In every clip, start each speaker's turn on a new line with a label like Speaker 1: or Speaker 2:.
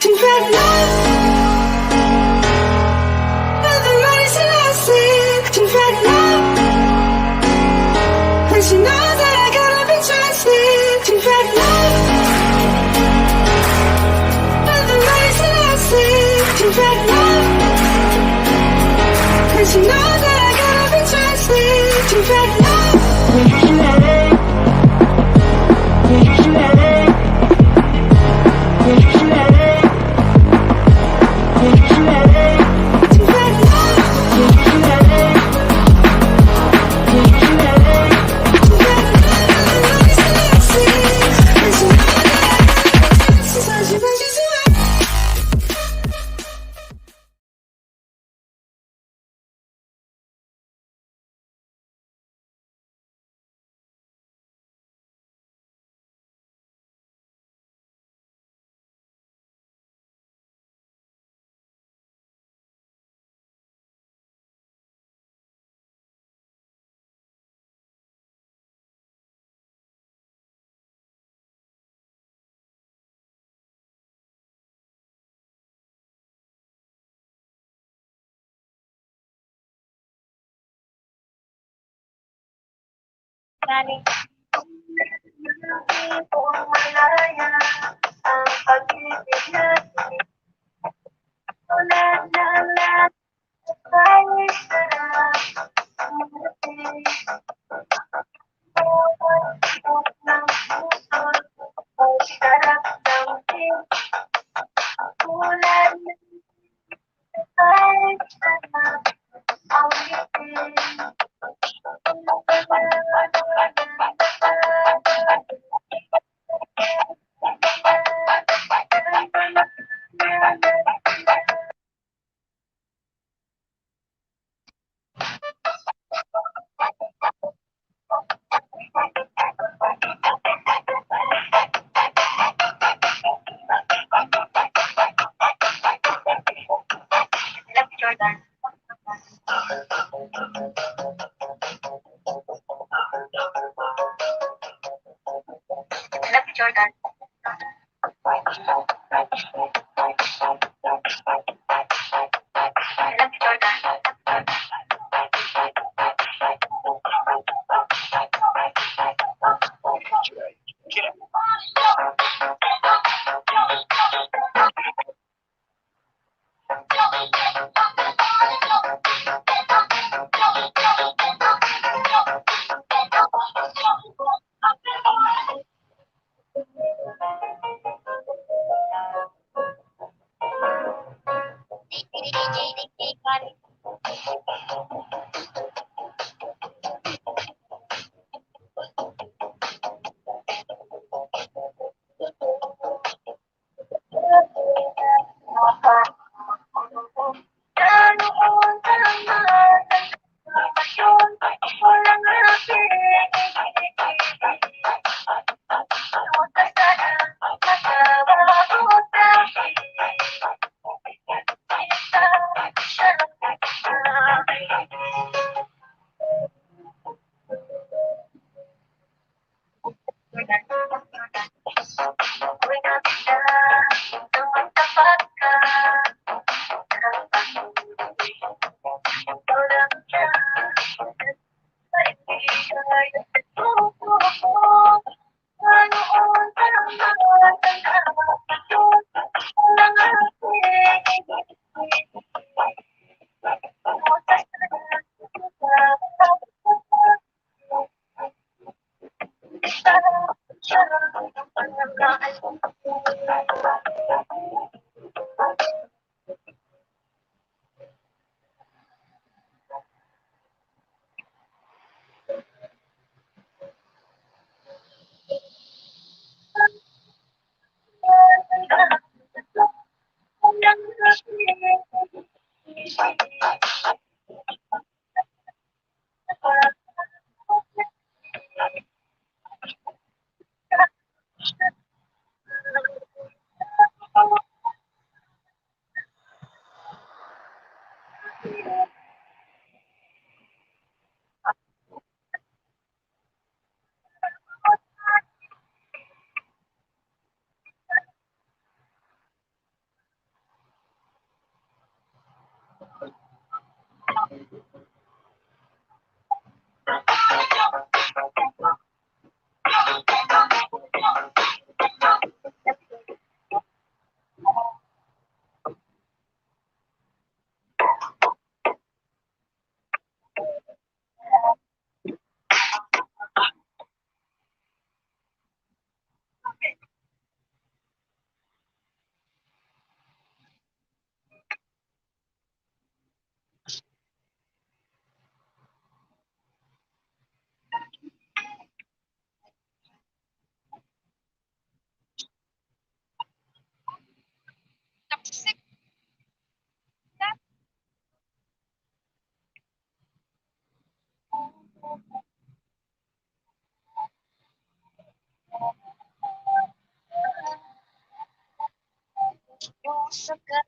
Speaker 1: She knows that I gotta be trusted. She's ready for the lies that I see. She's ready and she knows that I gotta be trusted. She's ready
Speaker 2: Galing kung malaya ang pag-ibig natin. Wala na lahat ay sarap. Ng puso ay sarap ng din. Wala na ay sarap ang ngiti. Love Jordan. Love Jordan. Love Jordan. sekarang.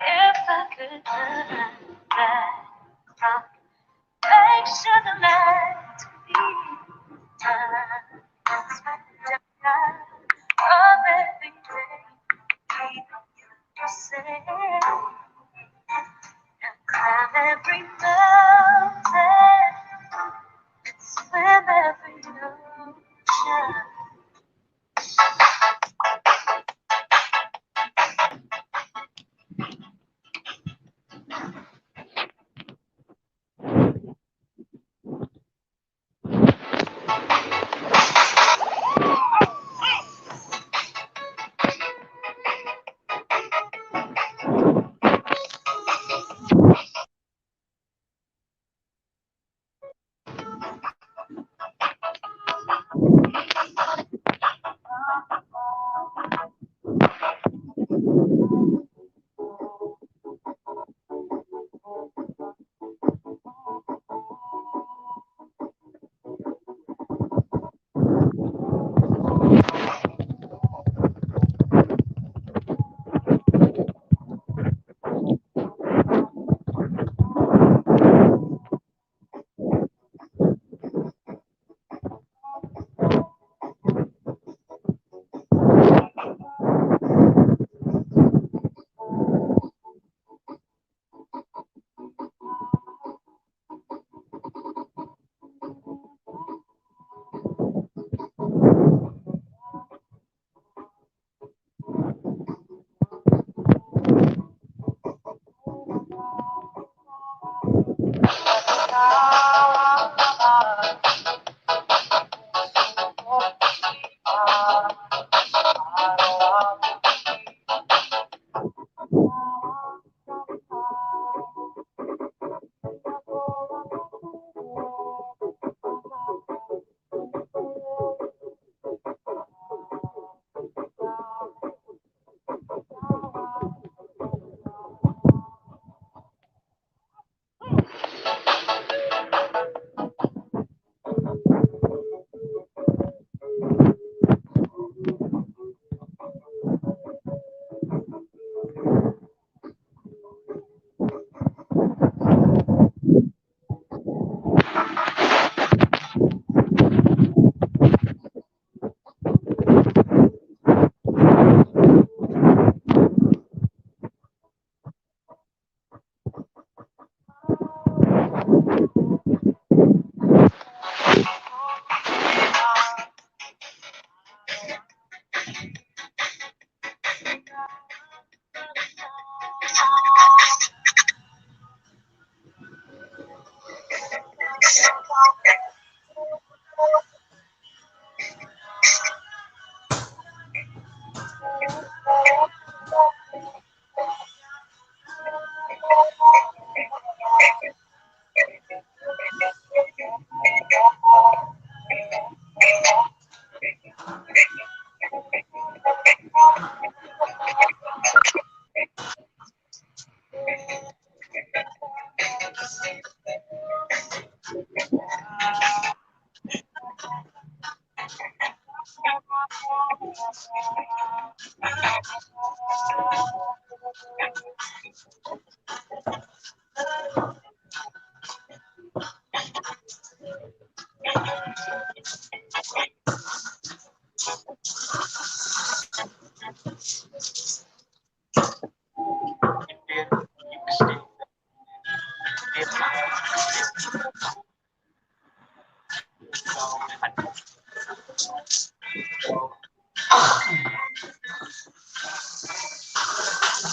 Speaker 2: If I could turn back from, make sure the light be time. That's my time of every day. Keep you safe and climb every mountain, swim every ocean.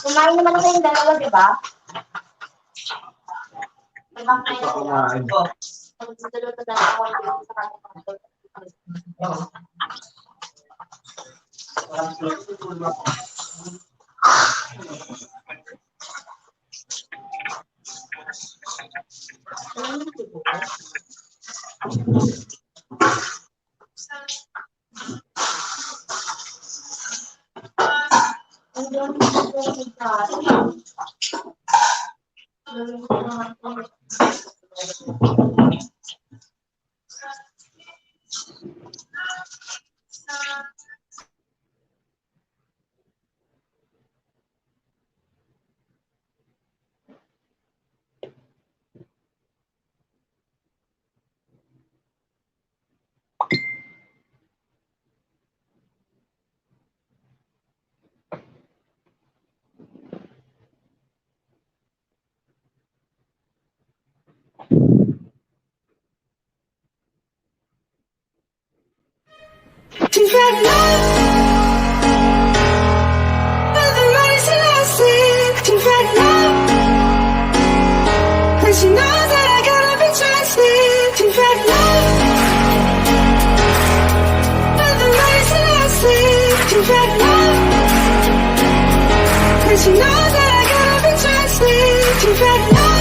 Speaker 3: Kumain naman kayong dalawa, di ba? Limang kayo.
Speaker 4: Kumain.
Speaker 3: Dalawa na ako sa kanya.
Speaker 1: To find love, but the money's elastic. To find love, and she knows that I gotta be trusted. To find love, but the money's elastic. To find love, and she knows that I gotta be trusted. To find love.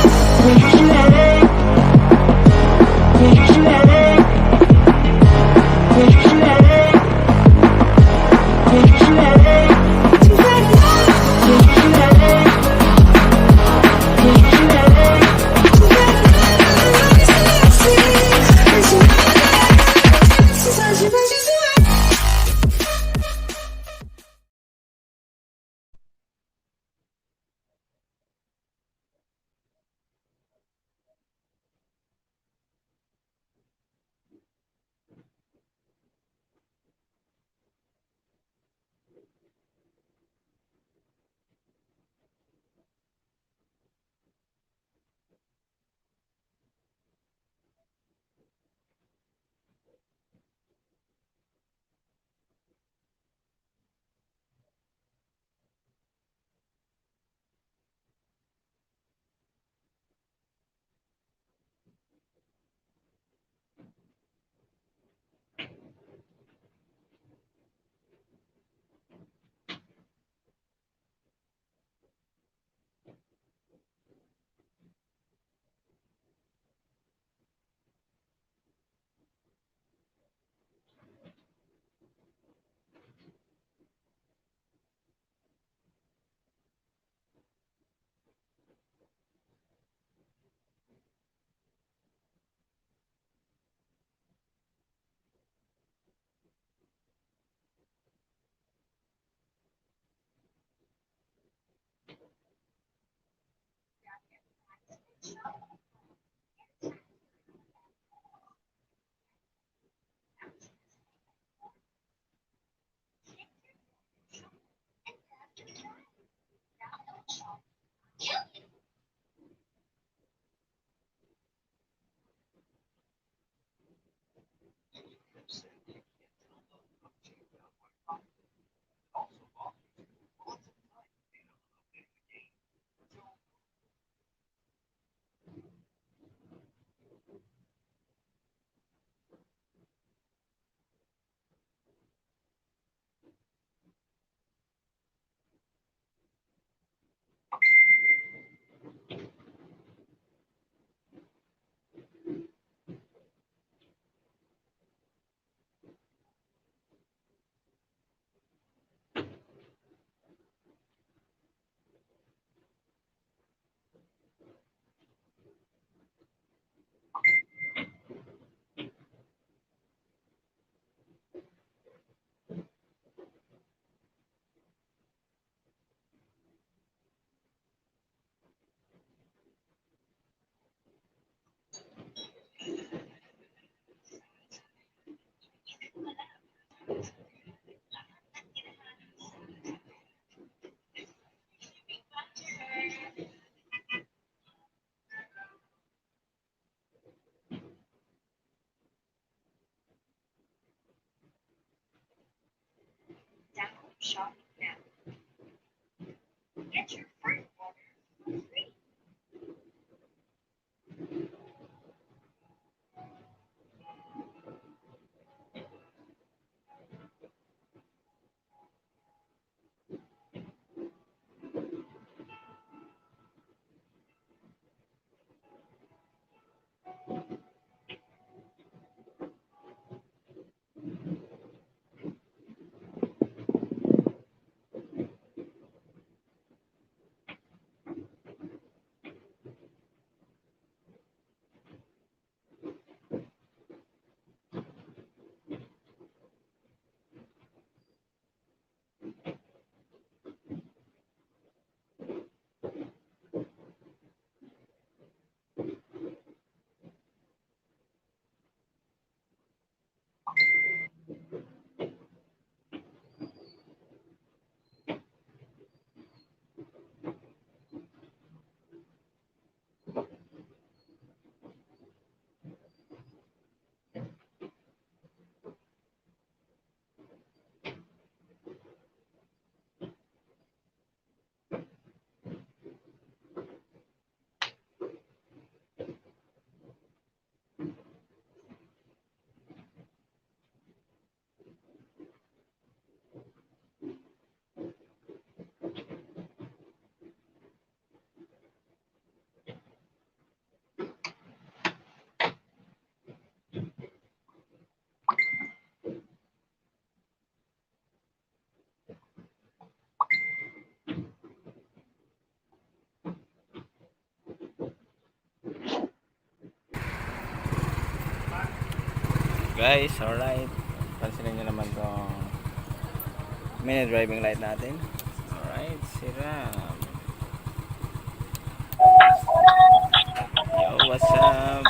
Speaker 4: Guys, alright. Pansinin nyo naman tong mini driving light natin. Alright, sira. Yo, what's up?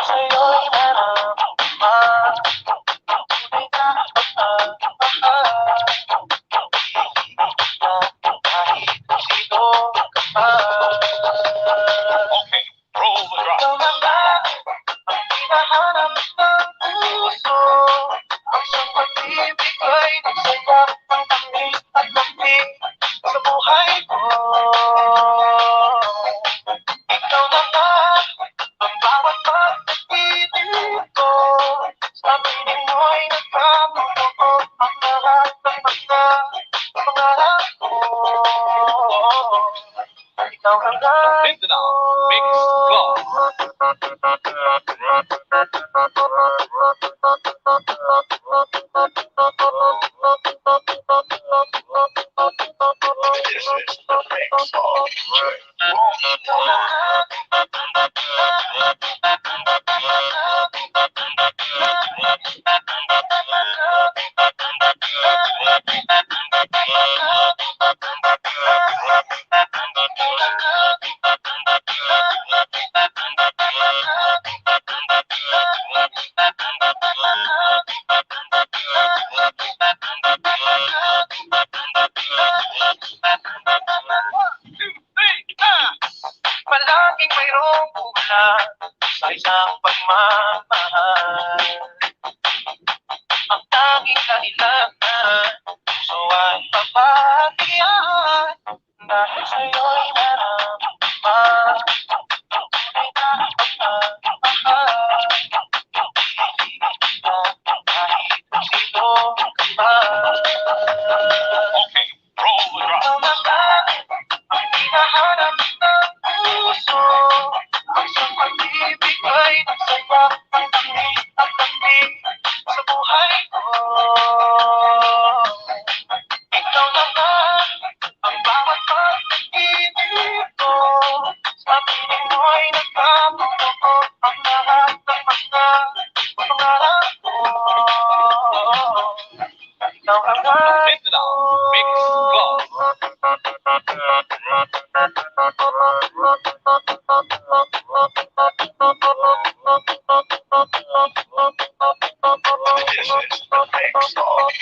Speaker 2: sa'yo'y naramdaman. Tunay na pagmamahal. Kahit sino ka man. Okay, roll the drop. Ikaw na nga ang hinahanap ng puso. Ang siyang pagbibigay ng saya, ang tamis at lamig sa buhay ko. Ikaw na nga ang bawat pag-ibig ko. Sa piling mo'y nagkatotoo ang lahat ng mga pangarap ko. Ikaw ang
Speaker 5: Mindanao Mix Club. This is the mix of
Speaker 2: palaging mayroong kulang sa isang pagmamahal. Ang tanging dahilan puso ay papatigyan dahil sa'yo'y naramdaman. Tunay na pagmamahal. Kahit sino ka man.
Speaker 5: Okay, roll the drop.
Speaker 2: Ikaw na nga ang hinahanap ng puso. Ang siyang pagbibigay ng saya, ang tamis at lamig sa buhay ko. Ikaw na nga ang bawat pag-ibig ko. Sa piling mo'y nagkatotoo ang lahat ng mga pangarap ko. Ikaw ang
Speaker 5: Mindanao Mix Club. This is the mix of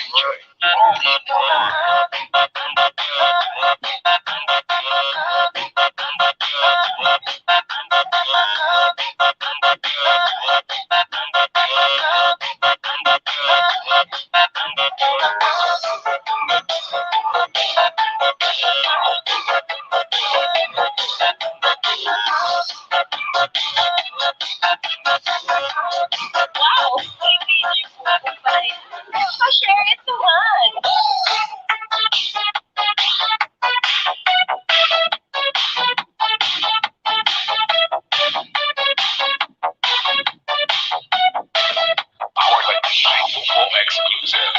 Speaker 2: Wow! Pa-share it naman!
Speaker 5: Powered by Full Exclusive.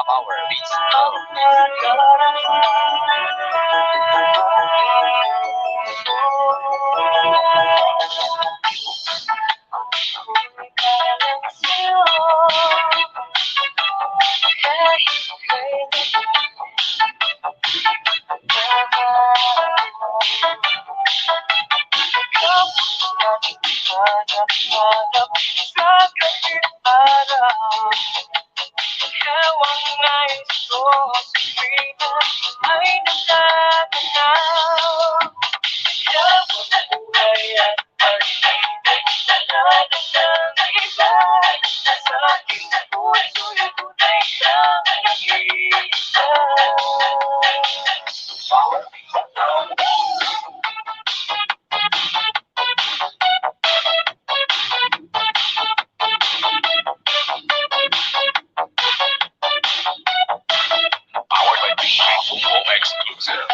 Speaker 5: Power Beats.
Speaker 2: Hewang nais ko sa tuwina ay nagdadanaw. Hewang na buhay at pag-ibig na lalong ng iba. Sa aking puso'y tunay kang nag-iisa.
Speaker 5: Powered by Full Exclusive.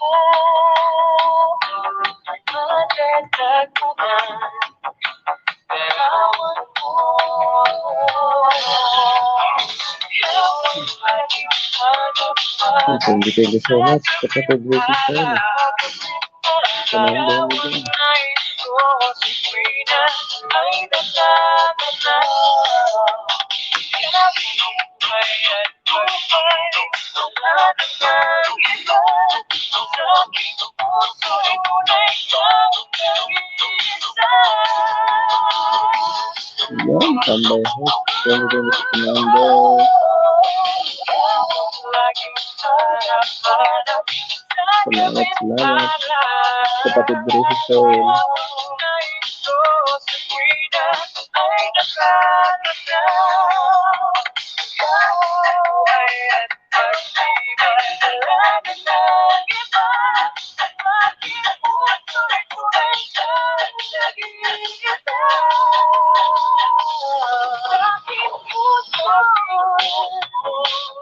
Speaker 2: ay madadagdagan. Larawan mo, ikaw ang laging hanap.
Speaker 4: Thank you so much, kapatid Lucas Paul. Salamat mo dyan. Yan, tambay host. Thank you, Mr. Fernando. Salamat. Kapatid Lucas Paul.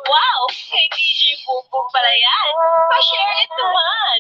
Speaker 2: Wow! Kay DJ Bumbong pala yan. Pa-share it naman.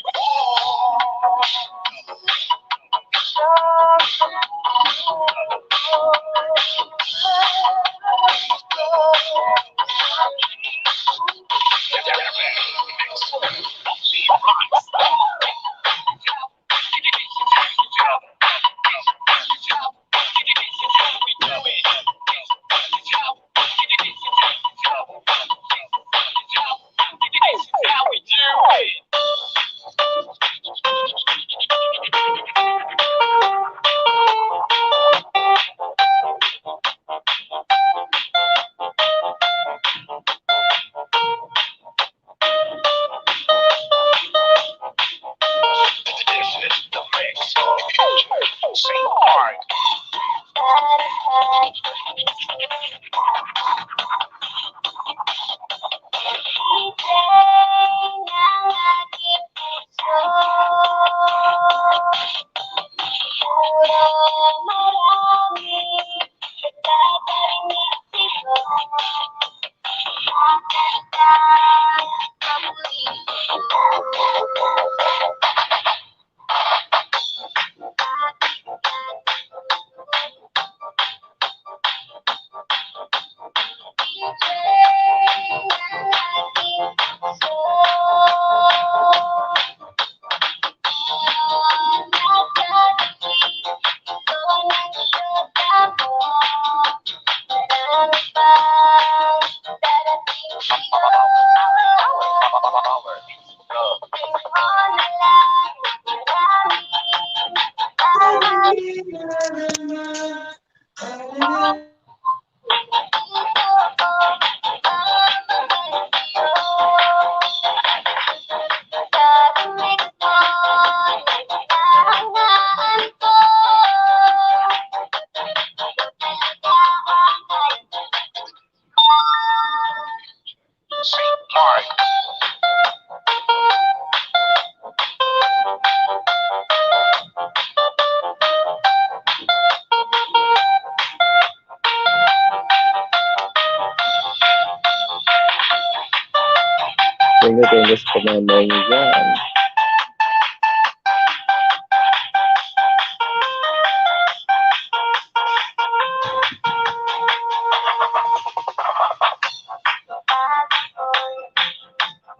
Speaker 4: Thank you sa pamamahay niyo dyan.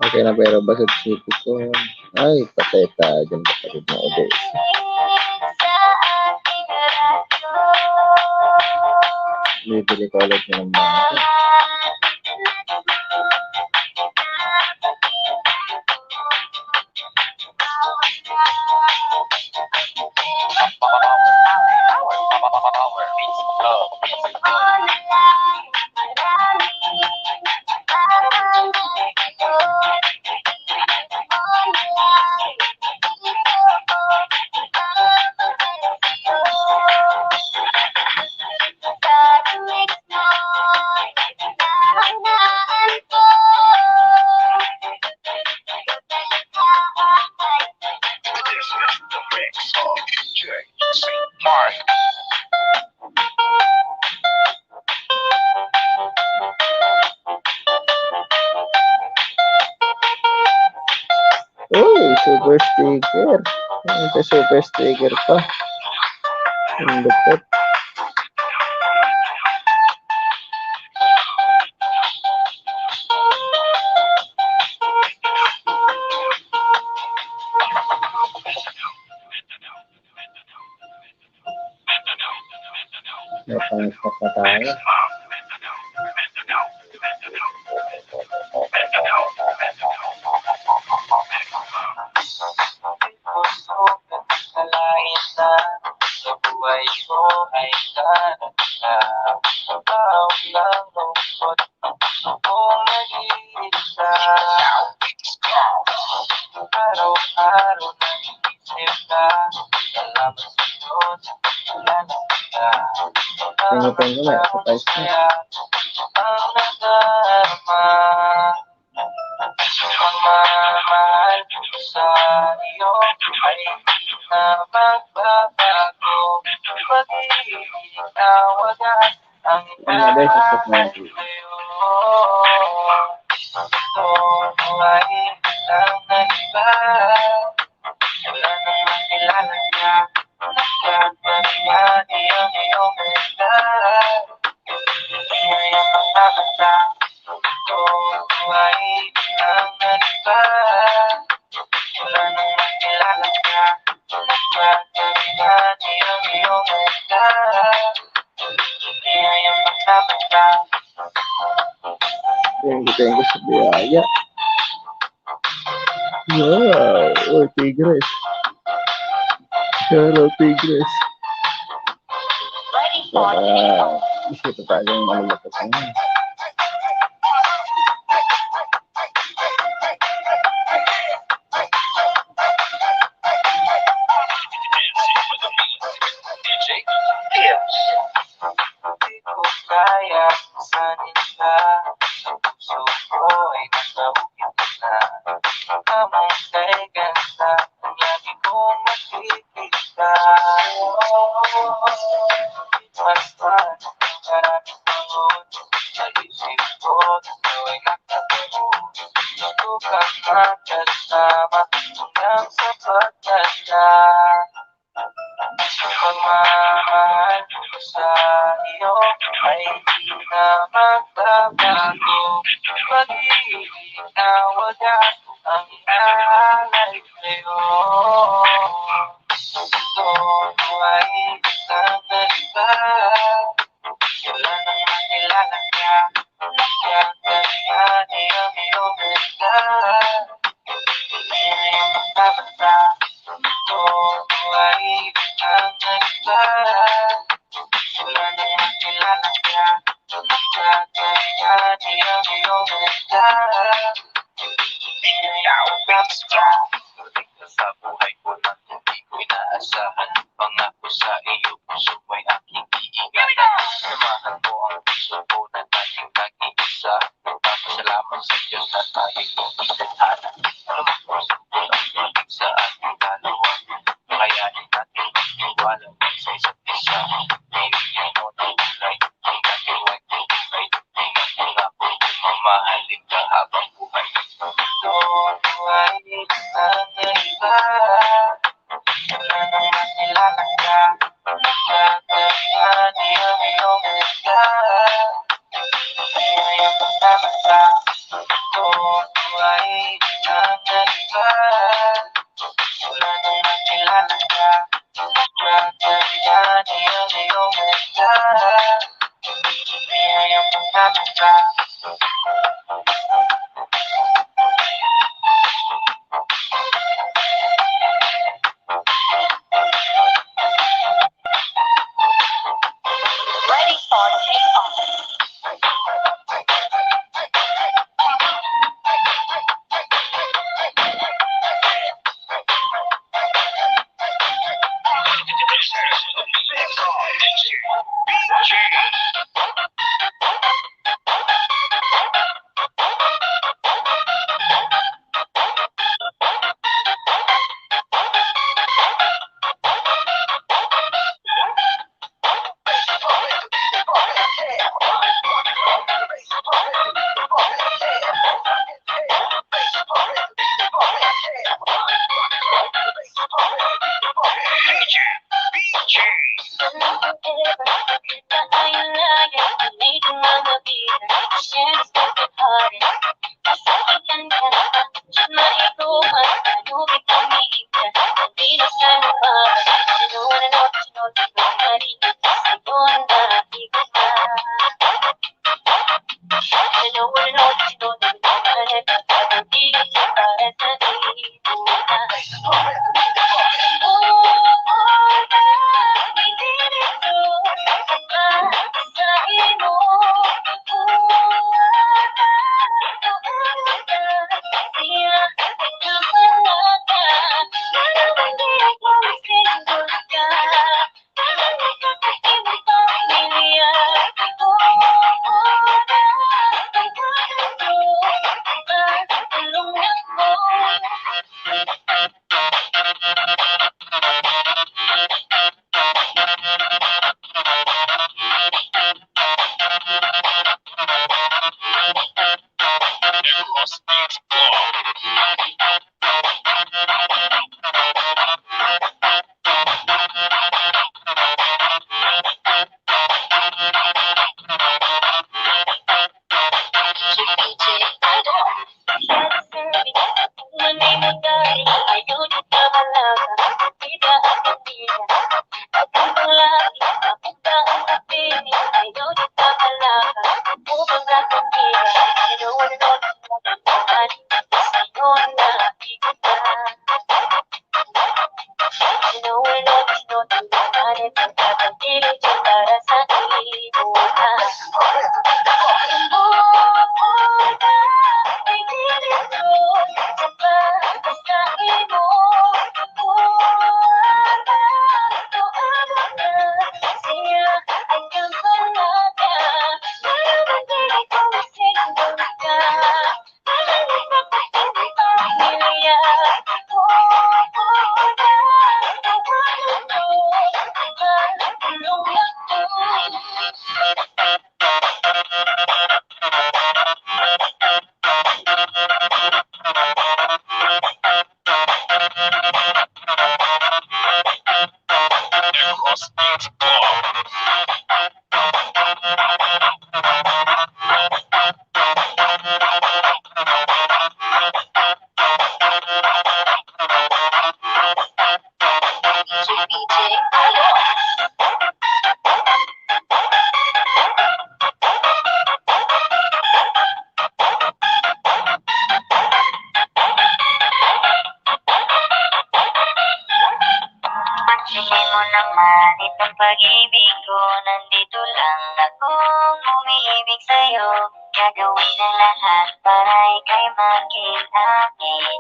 Speaker 4: Okay na pero basag city ko. Ay, patay tayo dyan kapatid na ulit. Bibili ko ulit ng mga. Super sticker. Ito super sticker pa. Ang lupit. May pang-stop na tayo.
Speaker 2: Puso ka nakalain na sa buhay ko ay darating na tao ng lungkot ang puso kong nag-iisa. Araw-araw nag-iisip ka, salamat sa Diyos, wala na ka.
Speaker 4: Pinutin ko na, surprise na.
Speaker 2: Ang nadarama, pagmamahal ko sa iyo ay hindi na magbabago. Pag-ibig na wagas ang ilalagay sa'yo. Ito ay isang naiba, wala namang kilala niya. Nagkakabihati ang iyong ganda, kaya yung mga mata. Ito ay isang naiba, wala namang kilala niya. Nagkakabihati ang iyong ganda, kaya yung mga mata.
Speaker 4: Thank you sa biyaya. Wow! Oh, Tigres. Shout out Tigres. Wow! Isip pa tayo yung malulapit na.
Speaker 2: Di ko kaya sanin ka, ang puso ko ay nasa ukit na. Among kay ganda, ang lagi kong makikita. Basta ang maraming pangod, sa isip ko, ikaw ay nakatulog. Gusto kang makasama, hanggang sa pagkanda. Pagmamahal ko sa iyo ay di na magbabago. Pag-ibig na wagas ang ilalay sa'yo. Ito ay isang naiba, wala namang kilala niya. Nagkakabihati ang iyong ganda, kaya yung mga mata. Ito ay isang naiba, wala namang kilala niya. Nagkakabihati ang iyong ganda, kaya yung mga mata. Dumating ka sa buhay ko nang hindi ko inaasahan. Pangako sa iyo, puso ay aking iingatan. Samahan mo ang puso ko na dating nag-iisa. Nagpapasalamat sa Diyos na tayo'y itinadhana. Lumapusin ko ang ibig sa ating dalawa. Kayanin natin magtiwala sa isa't isa. Hinigyan mo ng kulay, ang gagawa ko buhay. Ingat mo nga po, mamahalin ka habang buhay. Ito ay isang naiba, wala namang kilala ka. Nagkakabihati ang iyong ganda, kaya yung mga mata. Ito ay isang naiba, wala namang kilala ka. Nagkakabihati ang iyong ganda, kaya yung mga mata.
Speaker 3: Ready for takeoff. Pansinin mo naman itong pag-ibig ko. Nandito lang akong umiibig sa'yo. Gagawin ang lahat para ika'y makiakin.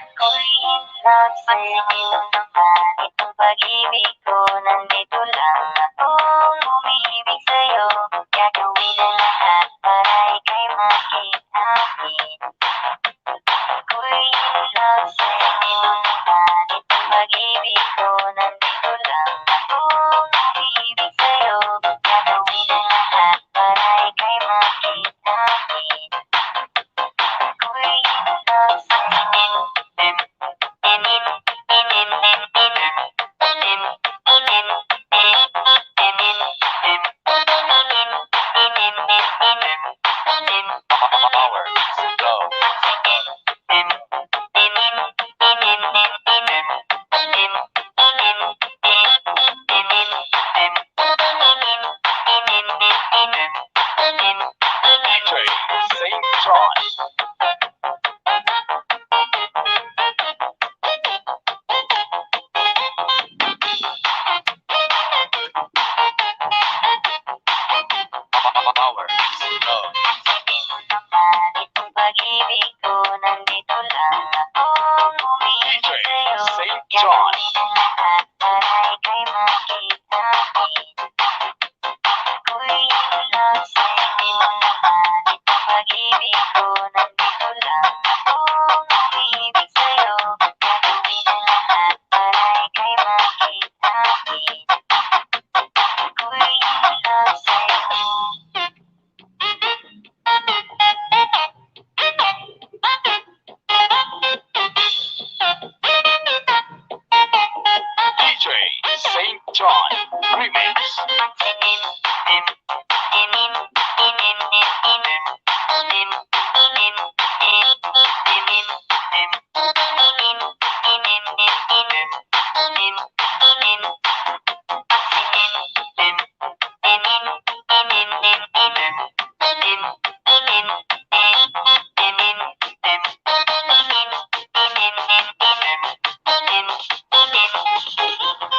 Speaker 3: Ako'y in love sa'yo. Pansinin mo naman itong pag-ibig ko. Nandito lang akong umiibig sa'yo. Gagawin ang lahat para ika'y makiakin. Ako'y in love sa'yo. Itong pag-ibig ko, nandito lang akong umiibig sa'yo. Gagawin ang lahat para ika'y makiakin. Ako'y in love sa'yo.
Speaker 5: Power meets love. DJ St. John. Power meets love.
Speaker 3: Itong pag-ibig ko, nandito lang akong umiibig
Speaker 5: DJ
Speaker 3: sa'yo.
Speaker 5: St. John.
Speaker 3: Gagawin ang lahat para ika'y makiakin. Ako'y in love sa'yo. Itong pag-ibig ko, nandito lang akong umiibig sa'yo. Gagawin ang lahat para ika'y makiakin. Ako'y in love sa'yo.
Speaker 5: DJ St. John Remix.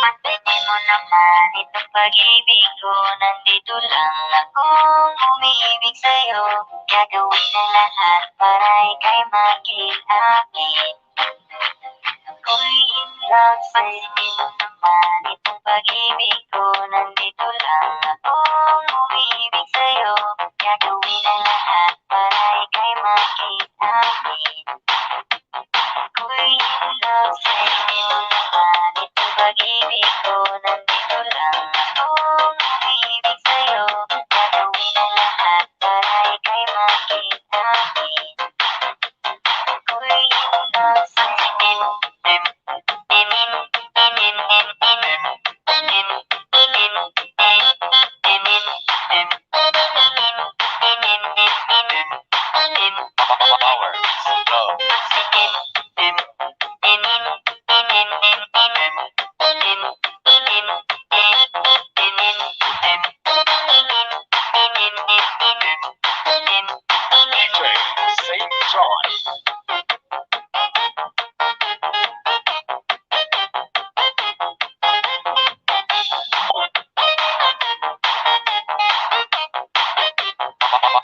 Speaker 3: Pansinin mo naman itong pag-ibig ko. Nandito lang akong umiibig sa'yo. Gagawin ang lahat para ika'y makiakin. Ako'y in love sa'yo. Pansinin mo naman itong pag-ibig ko. Nandito lang akong umiibig sa'yo. Gagawin ang lahat para ika'y makiakin. Ako'y in love sa'yo. Itong pag-ibig ko, nandito lang akong umiibig sa'yo. Gagawin ang lahat para ika'y makiakin. Ako'y in love sa'yo.
Speaker 5: Power meets love. DJ St. John.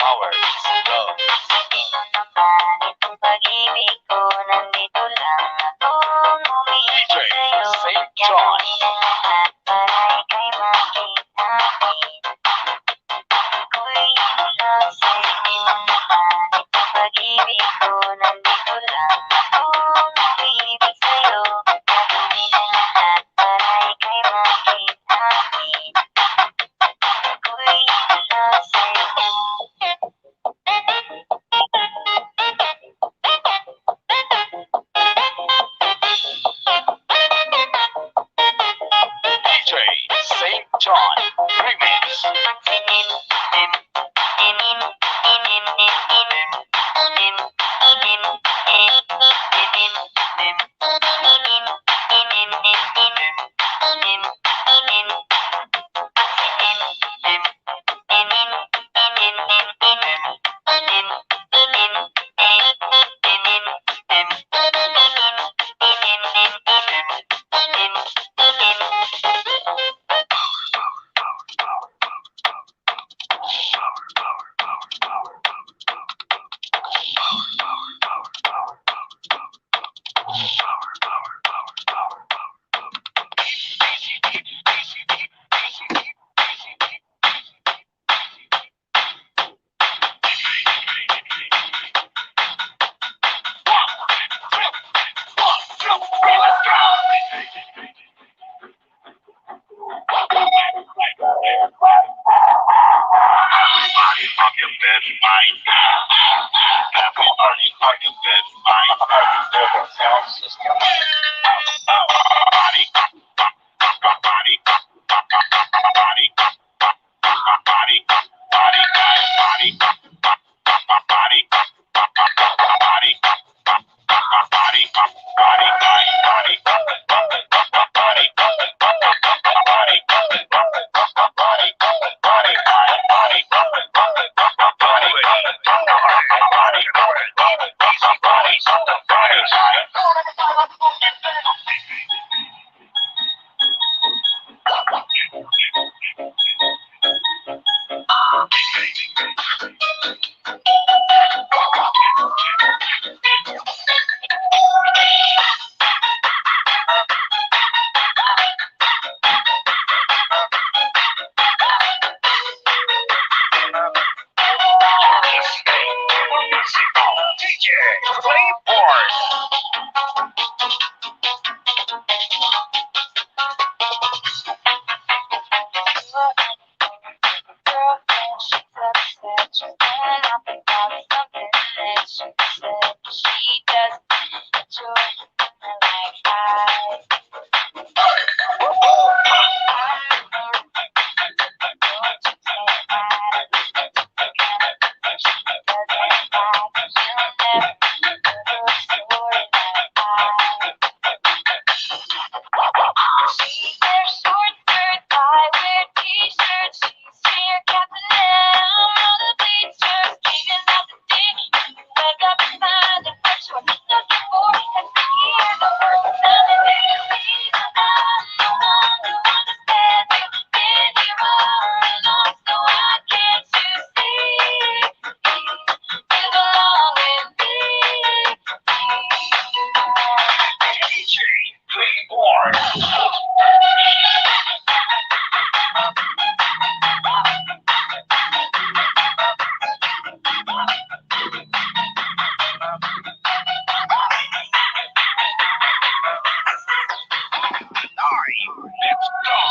Speaker 5: Power meets love.
Speaker 3: Itong pag-ibig ko, nandito lang akong umiibig
Speaker 5: DJ
Speaker 3: sa'yo.
Speaker 5: St. John.
Speaker 3: Gagawin ang lahat para ika'y makiakin. Ako'y in love sa'yo. Itong pag-ibig ko, nandito lang akong umiibig sa'yo. Gagawin ang lahat para ika'y makiakin. Ako'y in love sa'yo.
Speaker 5: Everybody on your bed, mind. Everybody on your bed, mind. Global sound system. Body, body, body, body, body, body, body, body, DJ Playboard. DJ Playboard. Let's go.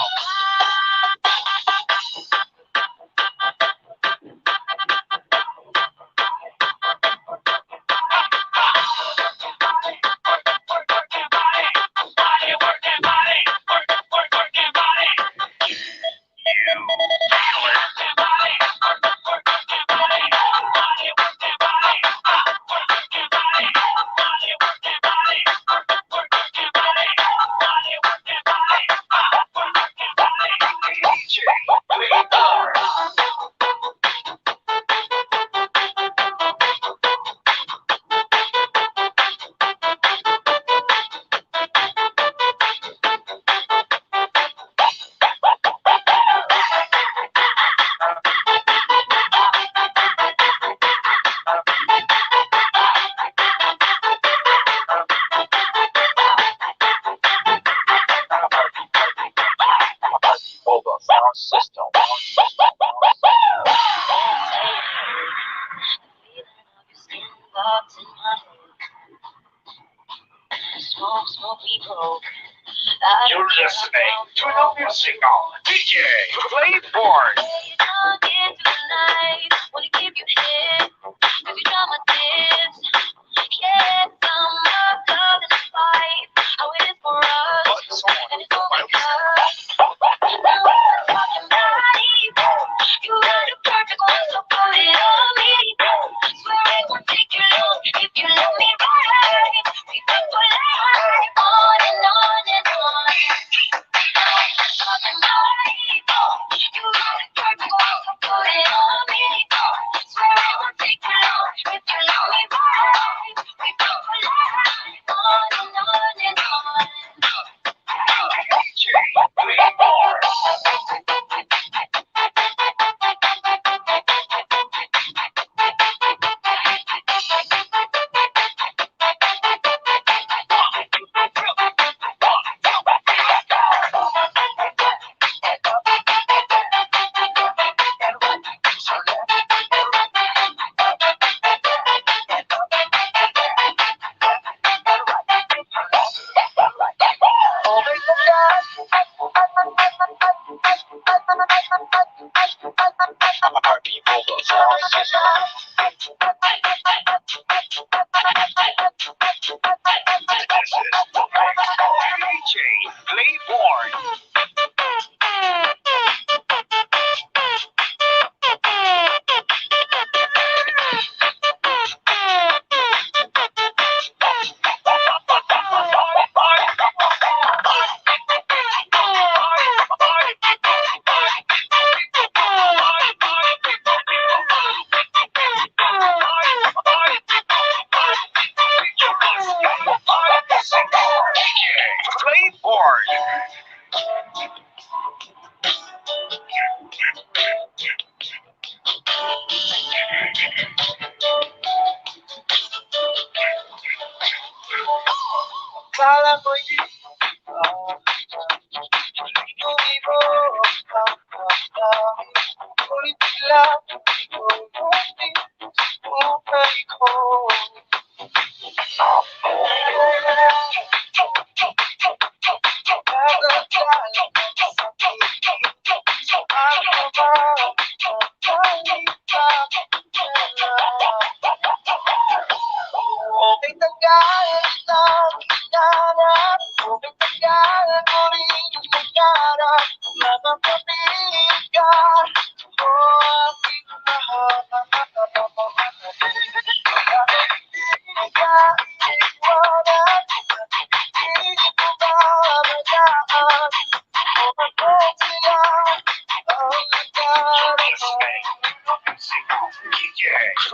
Speaker 5: DJ Playboard. Mobile sound system. You're listening to the music on DJ Playboard. What's
Speaker 2: DJ Playborn. Playborn. Kala mo'y di tumibo. Ngunit bigla tumuting buhay ko. Okay tagal ang hinanap, okay tagal ko rin maghanap, mapapapili ka, o aking mahal. Bakit hindi ka iiwanan? Hindi ko ba magaan? O bakit sila ang nagkaroon? DJ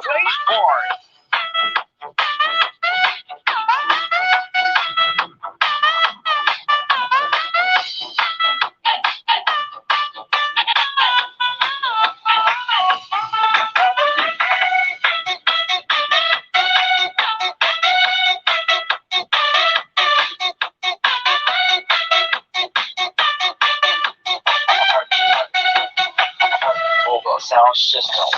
Speaker 2: Playborn. Mobile sound system.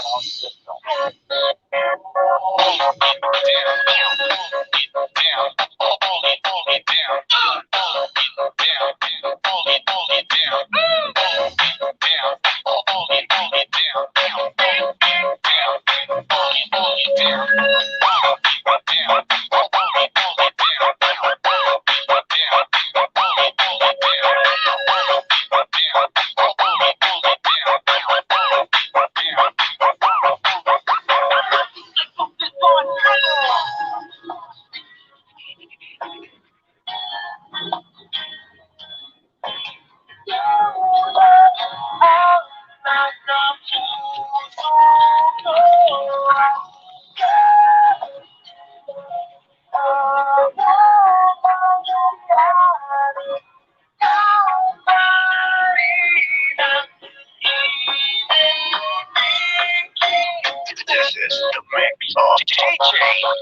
Speaker 2: This is the mix of DJ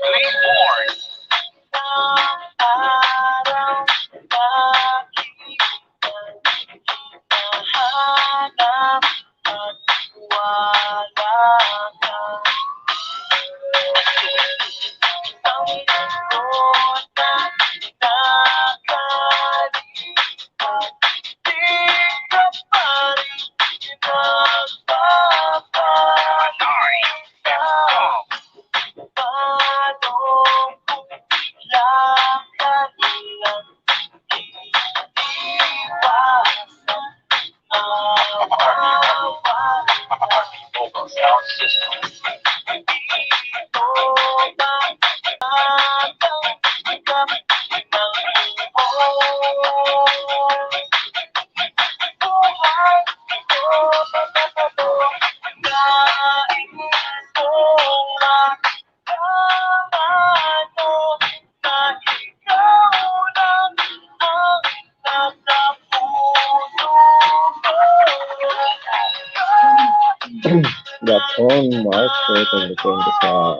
Speaker 2: Playborn. Mobile sound system.
Speaker 6: That's on March 2025.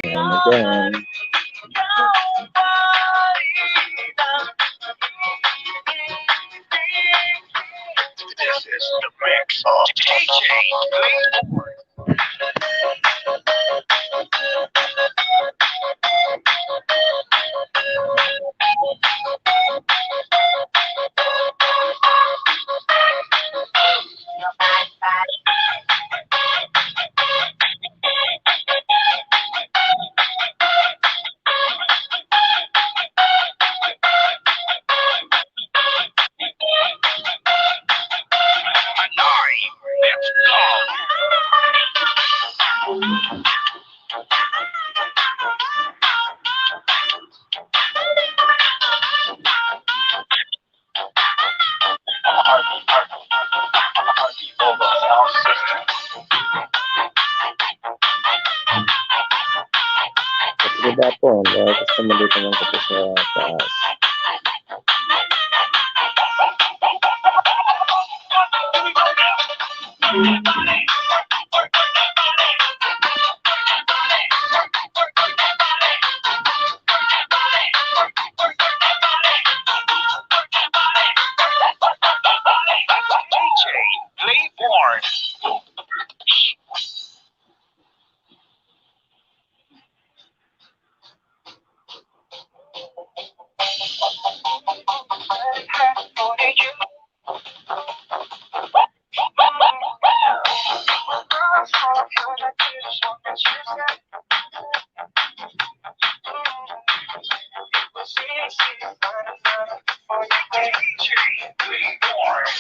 Speaker 6: And again,
Speaker 2: This is the mix of DJ Playborn.
Speaker 6: maliit naman kasi sa taas.
Speaker 2: DJ Playborn.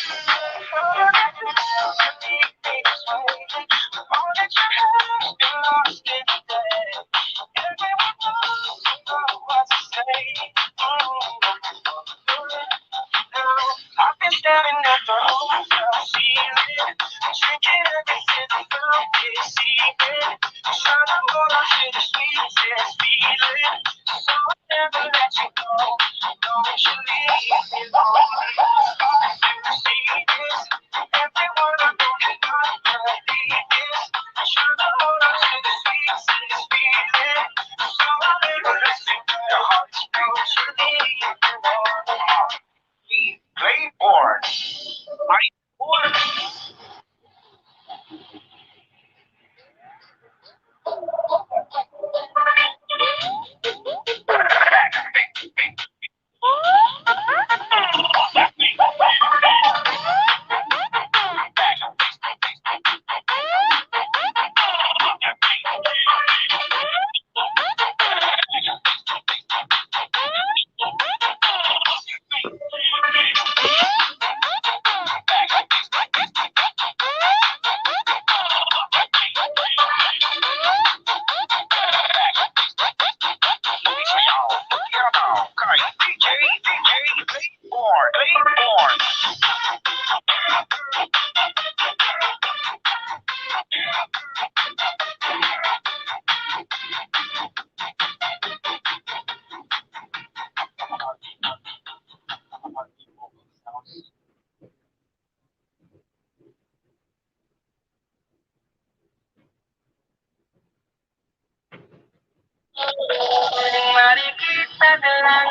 Speaker 2: I've been staring at the hotel ceiling, drinking everything I felt this evening, trying to hold on to the sweetest feeling, so I never let you go. Don't you leave me lonely. You see this, everyone I know cannot believe this, trying to hold on to the sweetest feeling, so I never let you go. Your heart's don't you leave me lonely. Playboard. Mari kita telan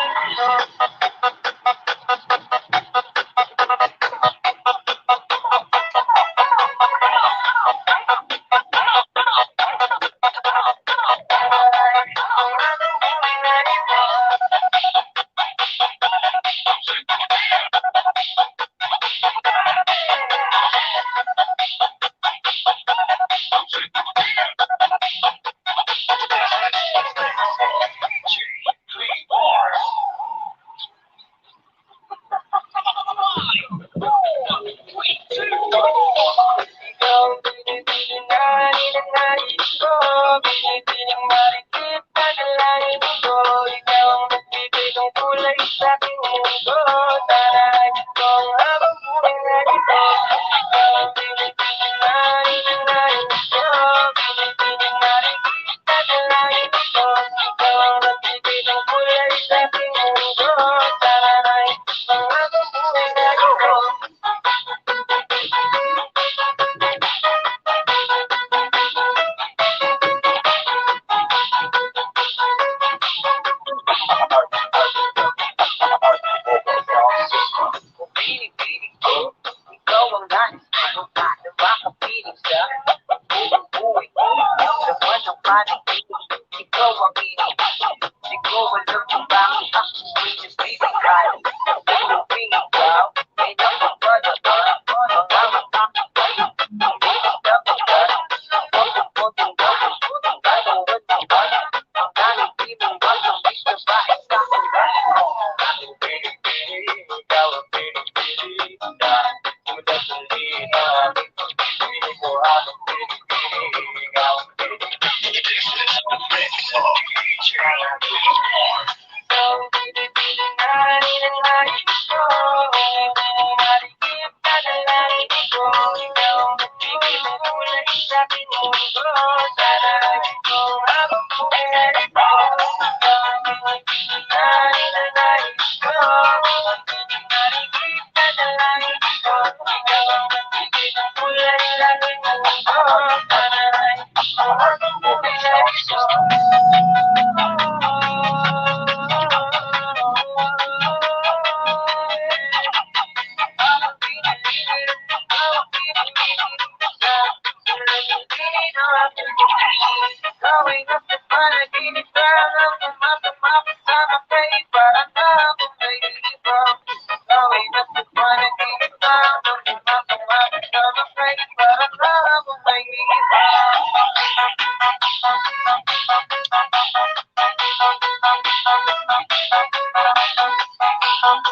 Speaker 5: This is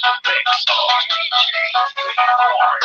Speaker 5: the mix of DJ Hard.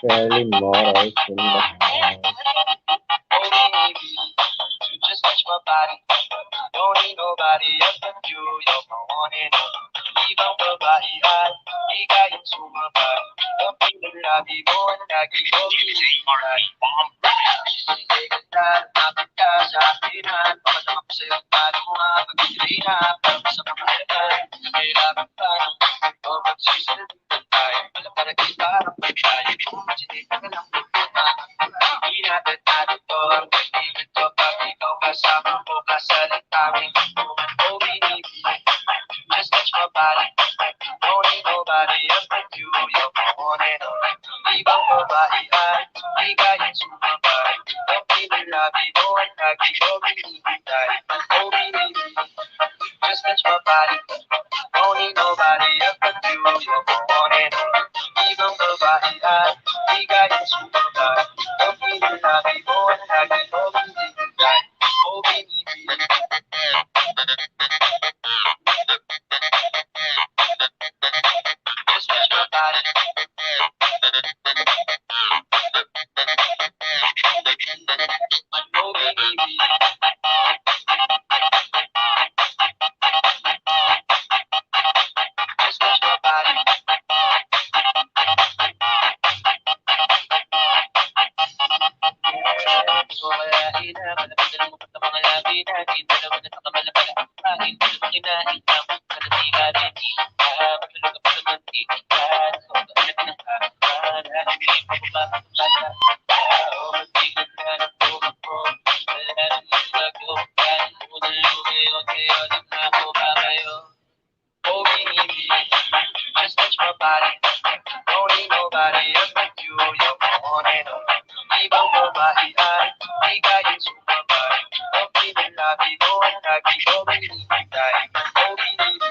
Speaker 6: Fairly Morris in the house.
Speaker 2: Just touch my body. Don't need nobody else but you. You're my one and only. Ibang babae ay higayang sumabay. Ang pinalabi mo ang lagi ko pinilay. Sige ka napit ka sa akin at pamatama ko sa'yo ang talo mo nga pag-ibirina. Parang sa pamahalagan, kailangan pa ng o magsisalita tayo. Walang paragay parang pagkain mo. Sinita ka lang pupunta. Hindi natin natin to ang kaibigan to. Pag ikaw kasama ko kasalita mo. Oh, baby, just touch my body. Don't need nobody else but you. You're my one and only. Ibang babae ay higayang sumabay. Ang pinalabi mo ang lagi ko pinilitay. Oh, baby, just touch my body. Don't need nobody else but you. You're my one and only. Ibang babae ay higayang sumabay. Ang pinalabi mo ang lagi ko pinilitay. Oh, baby, just touch my body. Oh, baby, just touch my body. So kaya ina, malapit na lumabas ang mga labi natin. Dalawa na sa kamalapala ang kain. Dalawa kinain na mo sa nasiga rin. Matulog pa naman ikikan. So kaya ka ng kakan. Hindi pa bumabasa. O magtigil ka ng bumak mo. Wala nang magagawa. Unang lumayo kayo. Alam na ako ba kayo? Oh, baby, just touch my body. Don't need nobody else but you. You're my one and only. Ibang babae ay higayang sumabay. Ang pinalabi mo ang lagi ko pinilitay. Oh, baby,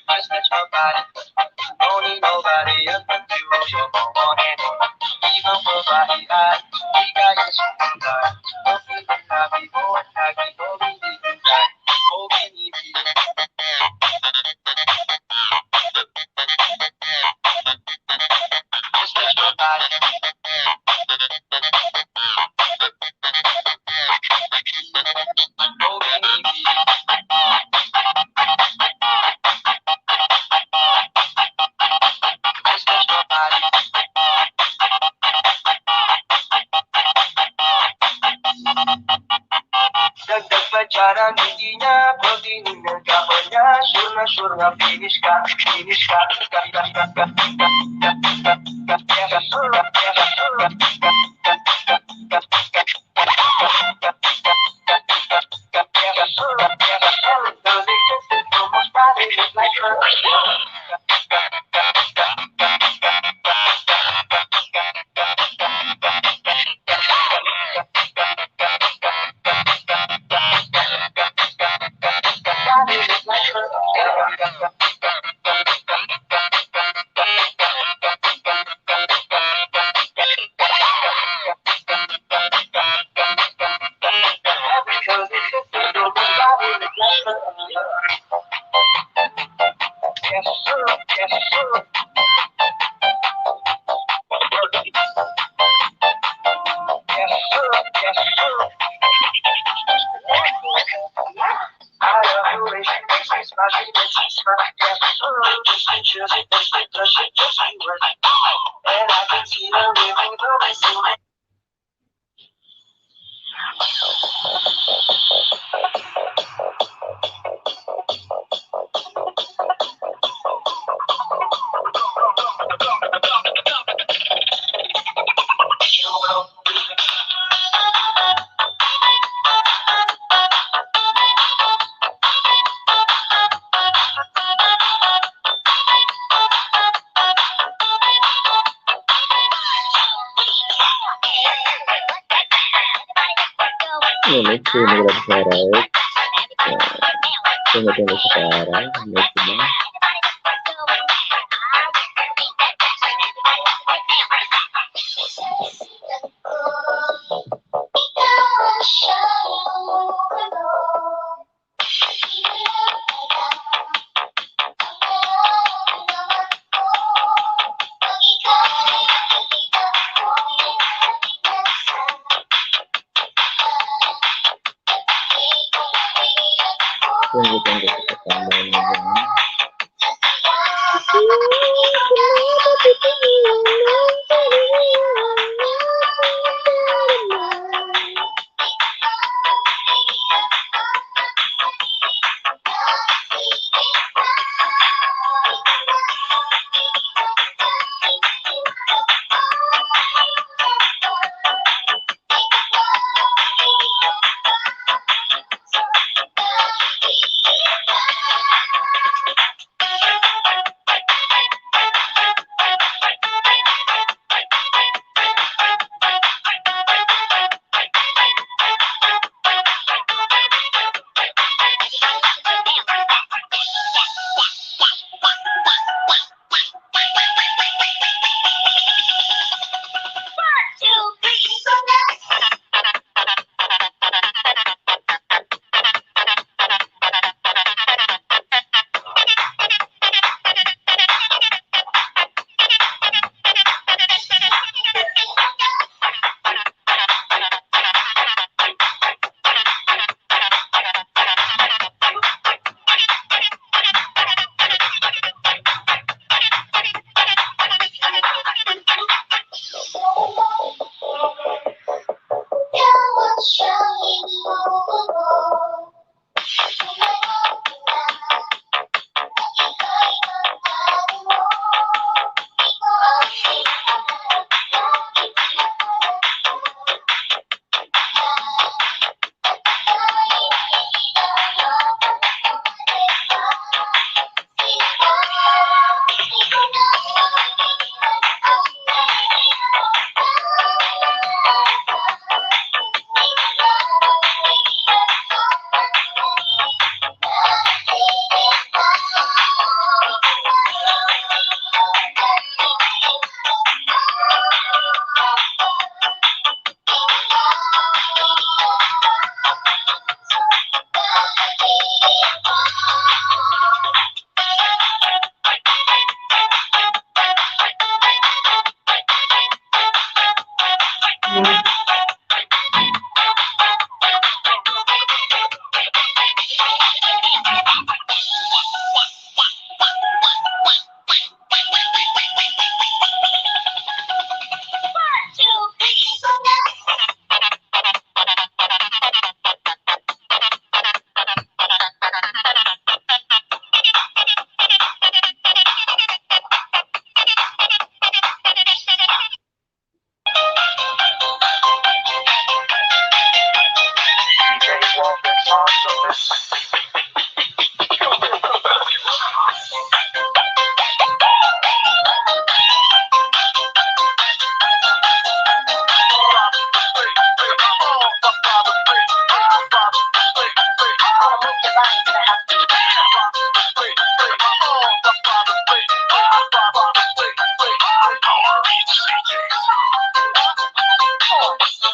Speaker 2: just touch my body. Don't need nobody else but you. You're my one and only. Ibang babae ay higayang sumabay. Ang pinalabi mo ang lagi ko pinilitay. Oh, baby, just touch my body. Oh, baby, just touch my body. Dagdag pa dyan hindi niya protein ng kapal niya. Sure na finish ka. And I can see the living from
Speaker 6: Sunog lang sa right. Tunggu-tunggu sekarang. Lihat coba. Tunggu-tunggu sekarang.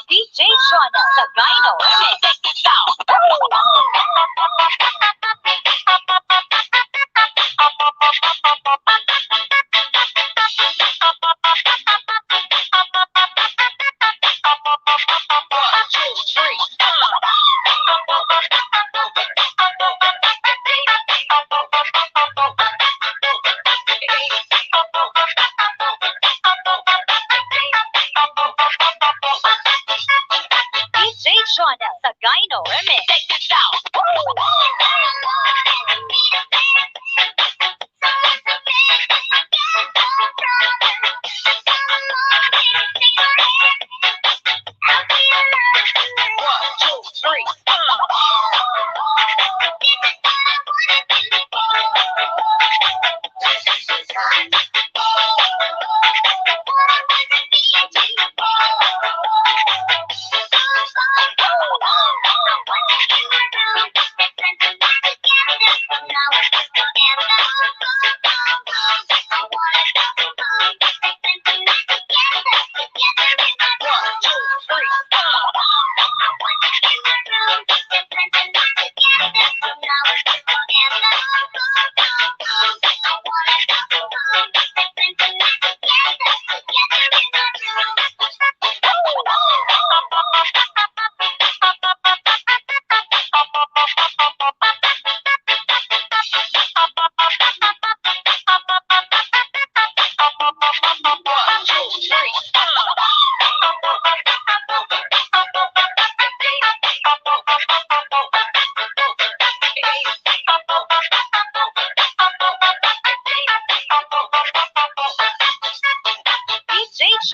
Speaker 3: DJ Jonah Sagano DJ Jonah Sagano Remix. Check this out.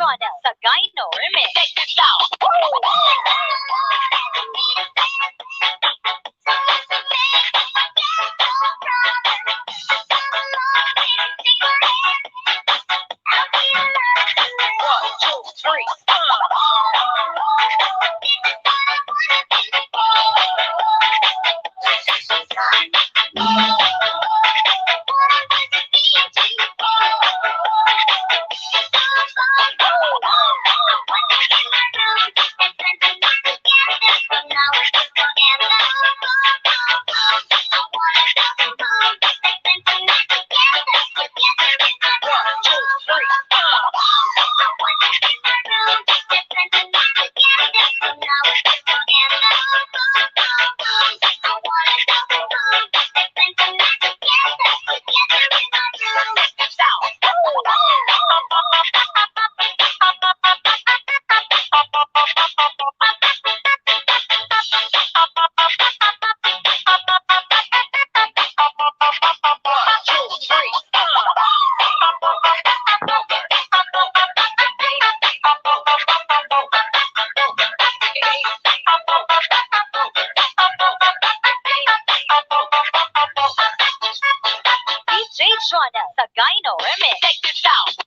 Speaker 3: Jonah Sagayno Remix. Check this out. One, two, three. DJ Jonah Sagayno Remix. Check this out.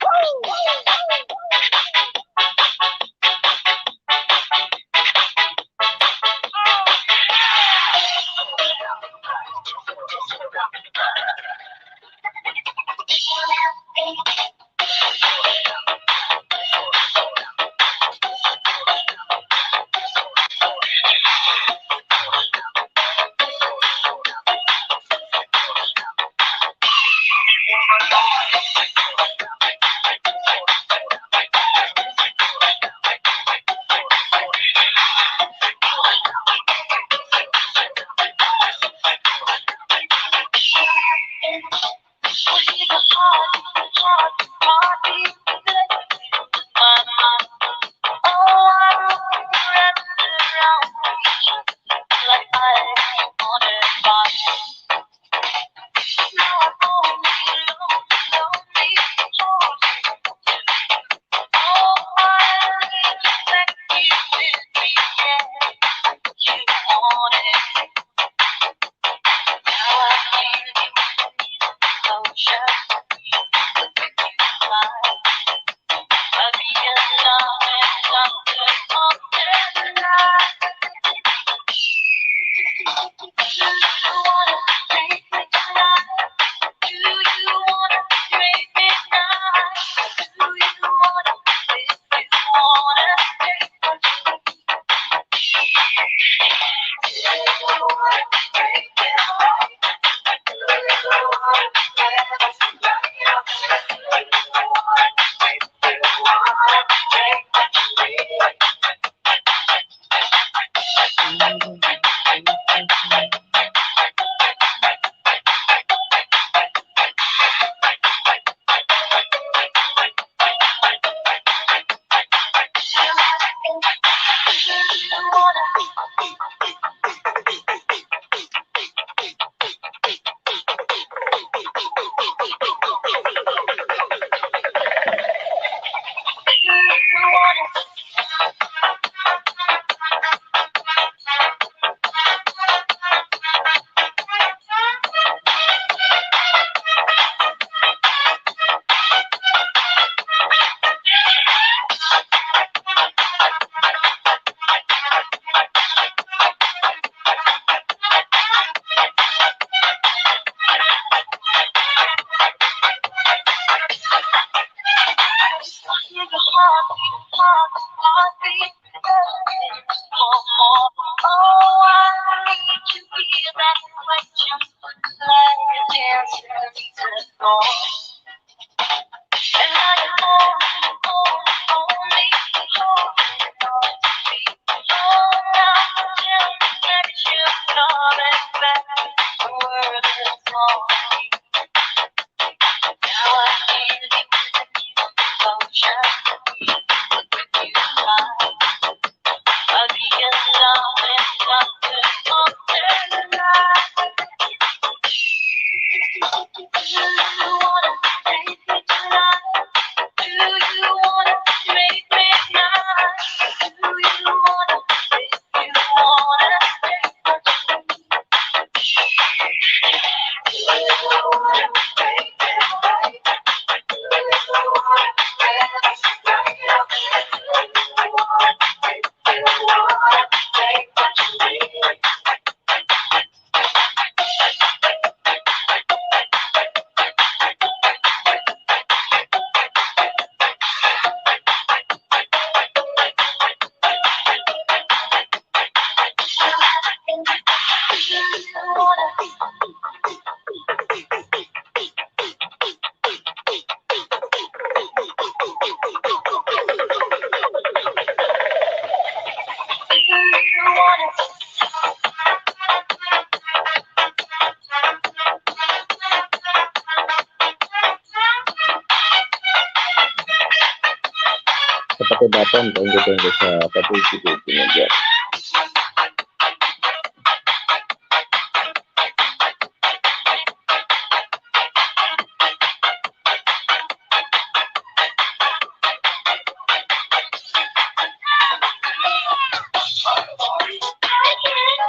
Speaker 6: Kapatid natin, thank you sa pag-ibig niyo dyan.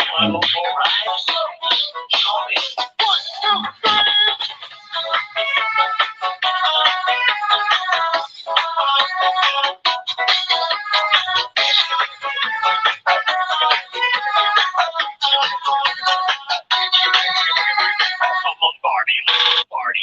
Speaker 5: Come on, party, let's party.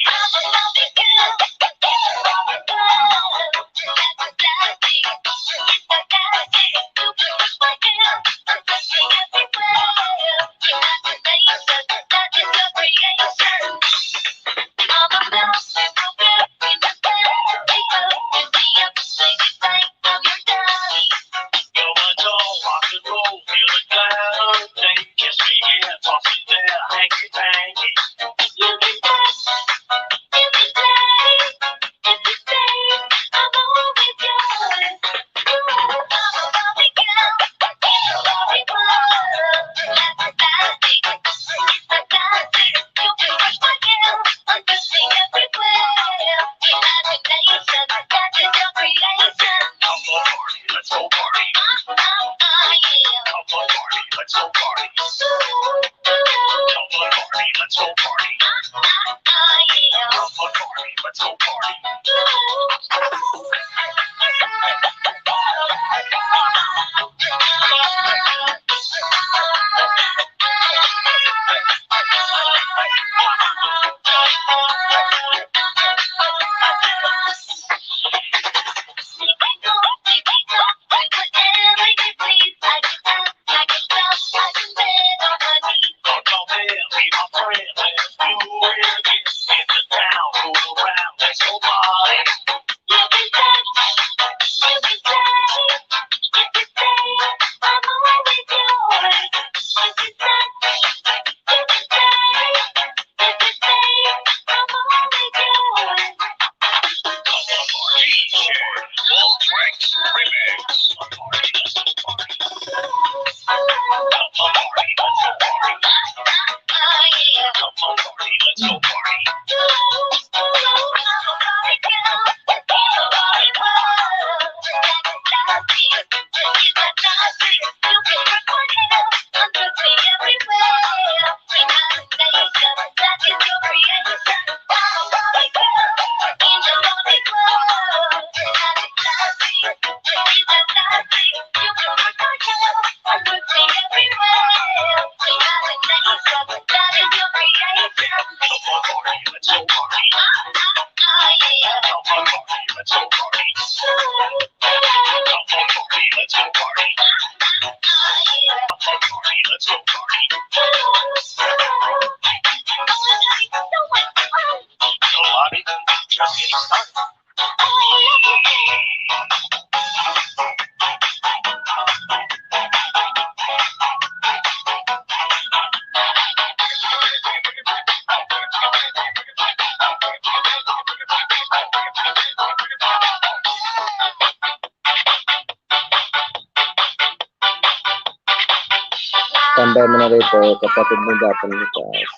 Speaker 5: You're my doll, rock and roll, feel the cloud. Kiss me here, toss me there, hanky panky. Come on, party, let's go party. Come on, party, let's go party. Come on, party, let's go party. Come on, party, let's go party. Come on, man, be my friend, let's do it again. In the town, move around, let's go party. Come on, party, share, full drinks, remix. Come on, party, let's go party. Come on, party, let's go party. Come on, party, let's go party. Come on, party, let's go party. Come on, party, let's go party. Come on, party, let's go party. Come on, party, let's go party. Go, Bobby. Just getting started.
Speaker 6: Tambay mo na rito, kapatid mo dapat Lucas.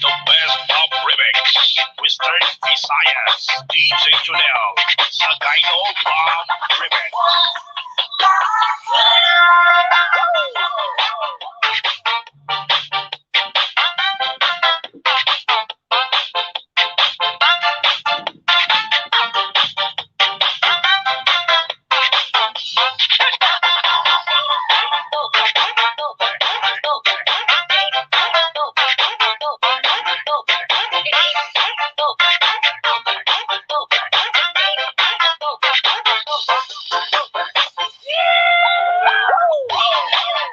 Speaker 5: The best pop remix. Western Visayas. DJ Junel. Sagayno Pop Remix.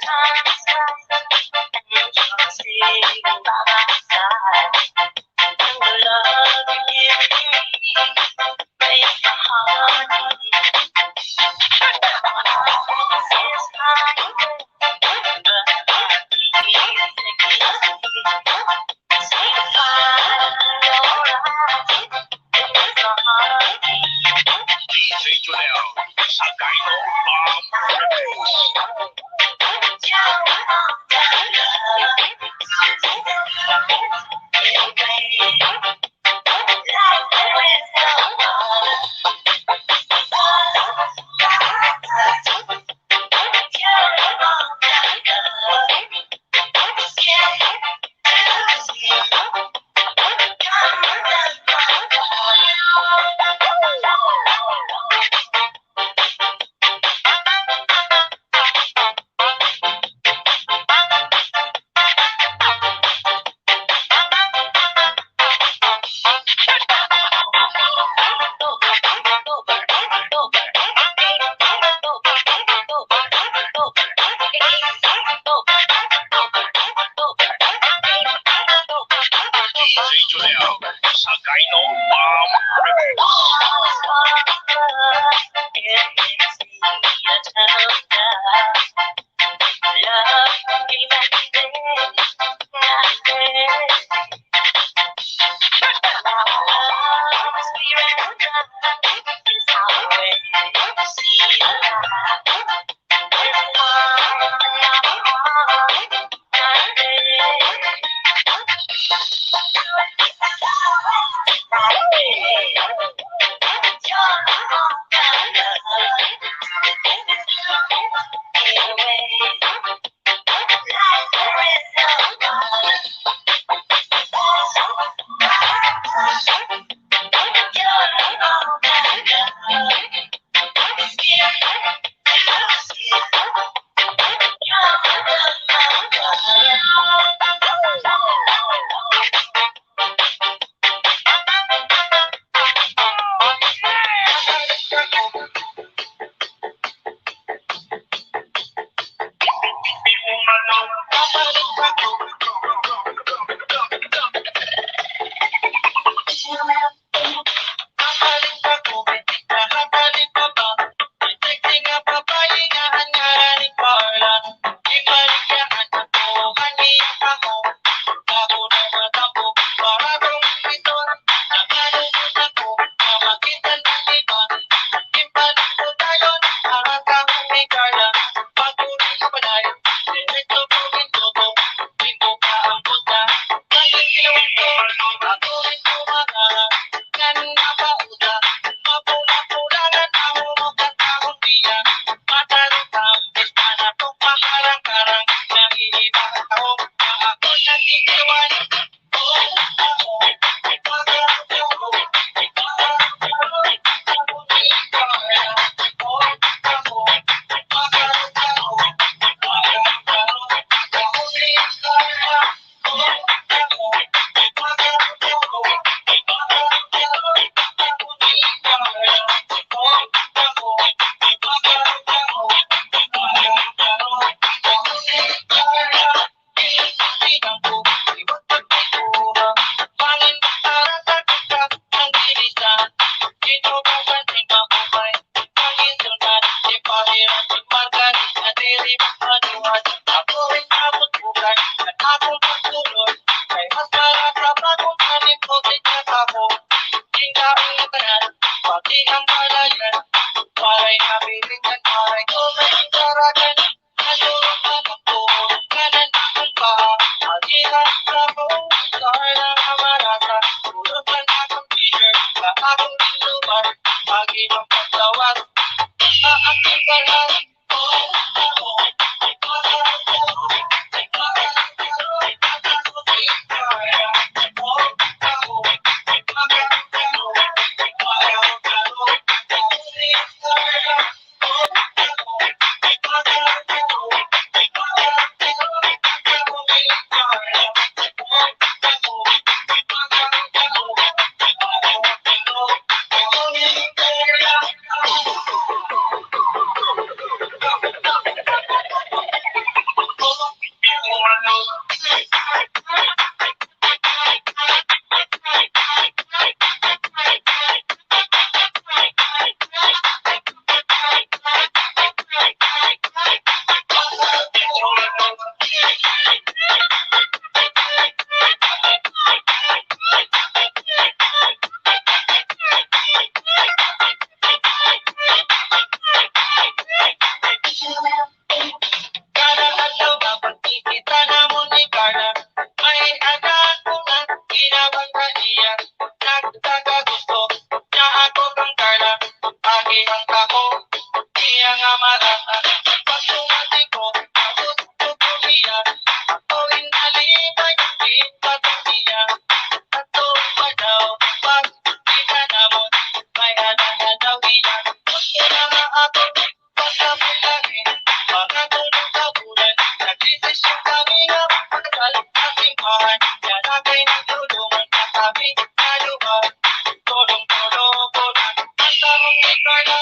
Speaker 3: Times
Speaker 2: Maria, nagkakagusto niya ako kang Carla. Agi ang kako, iya nga marama. Pag tumati ko, gusto ko siya. Ako inalibay, di pa siya. Ato pa daw, pag di ka namon, may daw iya. Gusto na nga ako, pagkapulangin, mga tulong sa bulan. Nagdesisyon kami nga, pagkalit na simbahan. Yan aking tulungan na kami, naluhan. Tulong-tulong ko na, at akong Carla.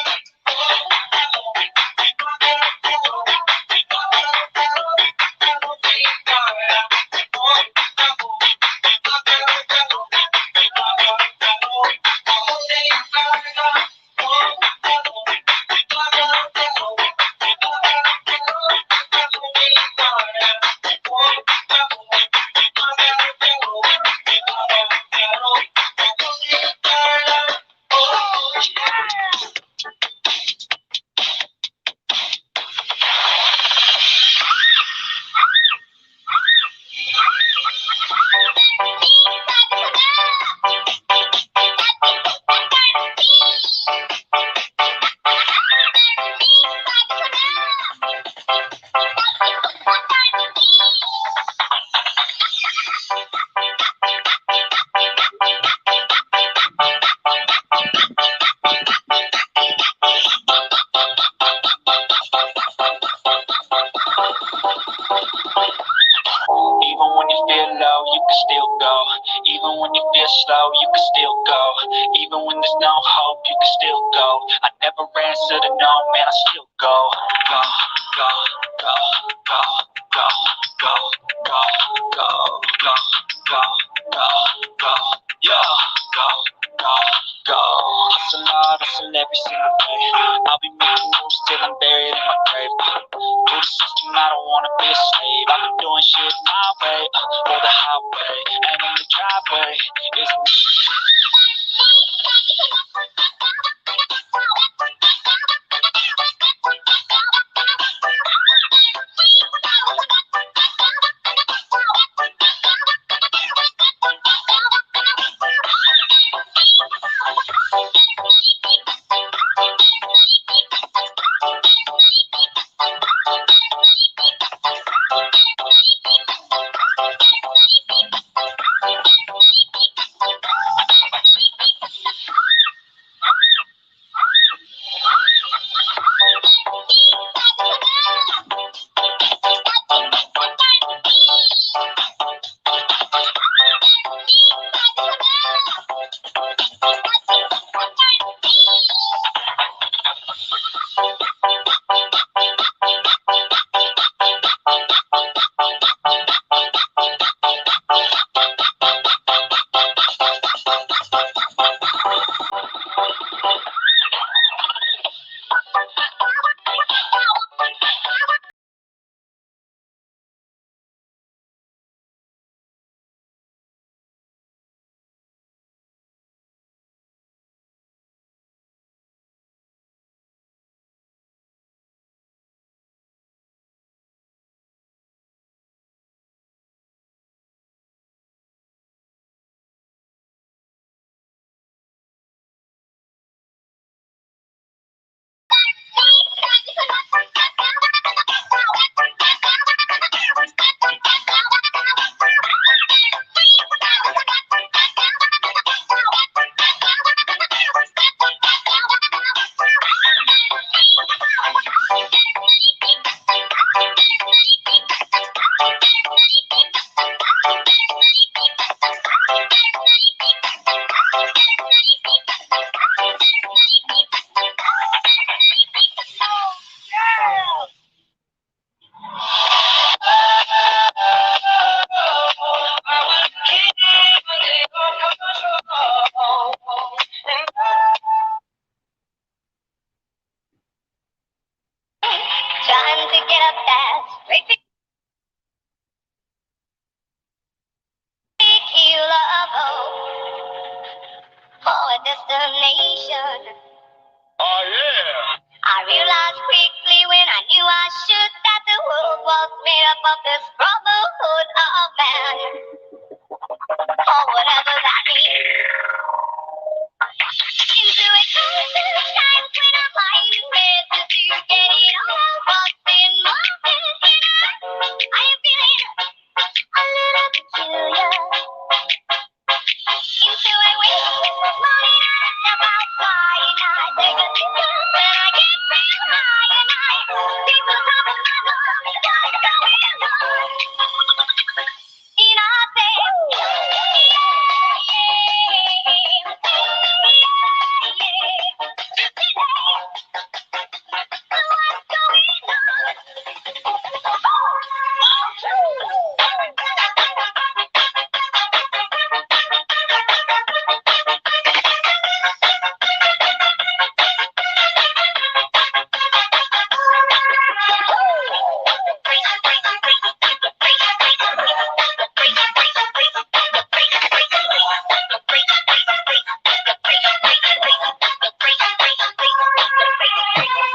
Speaker 5: Even when you feel low, you can still go. Even when you feel slow, you can still go. Even when there's no hope, you can still go. I never answer to no, man, I still go. Go, go, go, go, go, go, go, go, go, go, go, go, yeah, go, go, go. Hustle hard, hustle every single day. I'll be making moves till I'm buried in my grave. Through the system, I don't wanna be a slave. I've been doing shit my way, or the highway, and in the driveway is
Speaker 3: Time to get up fast. Great big tequila for a destination.
Speaker 5: oh yeah.
Speaker 3: I realized quickly when I knew I should that the world was made up of this brotherhood of man. Or whatever that means. it with morning and about flying. I take a sip and I get real high and I people talk about my love, what's going on? And I say,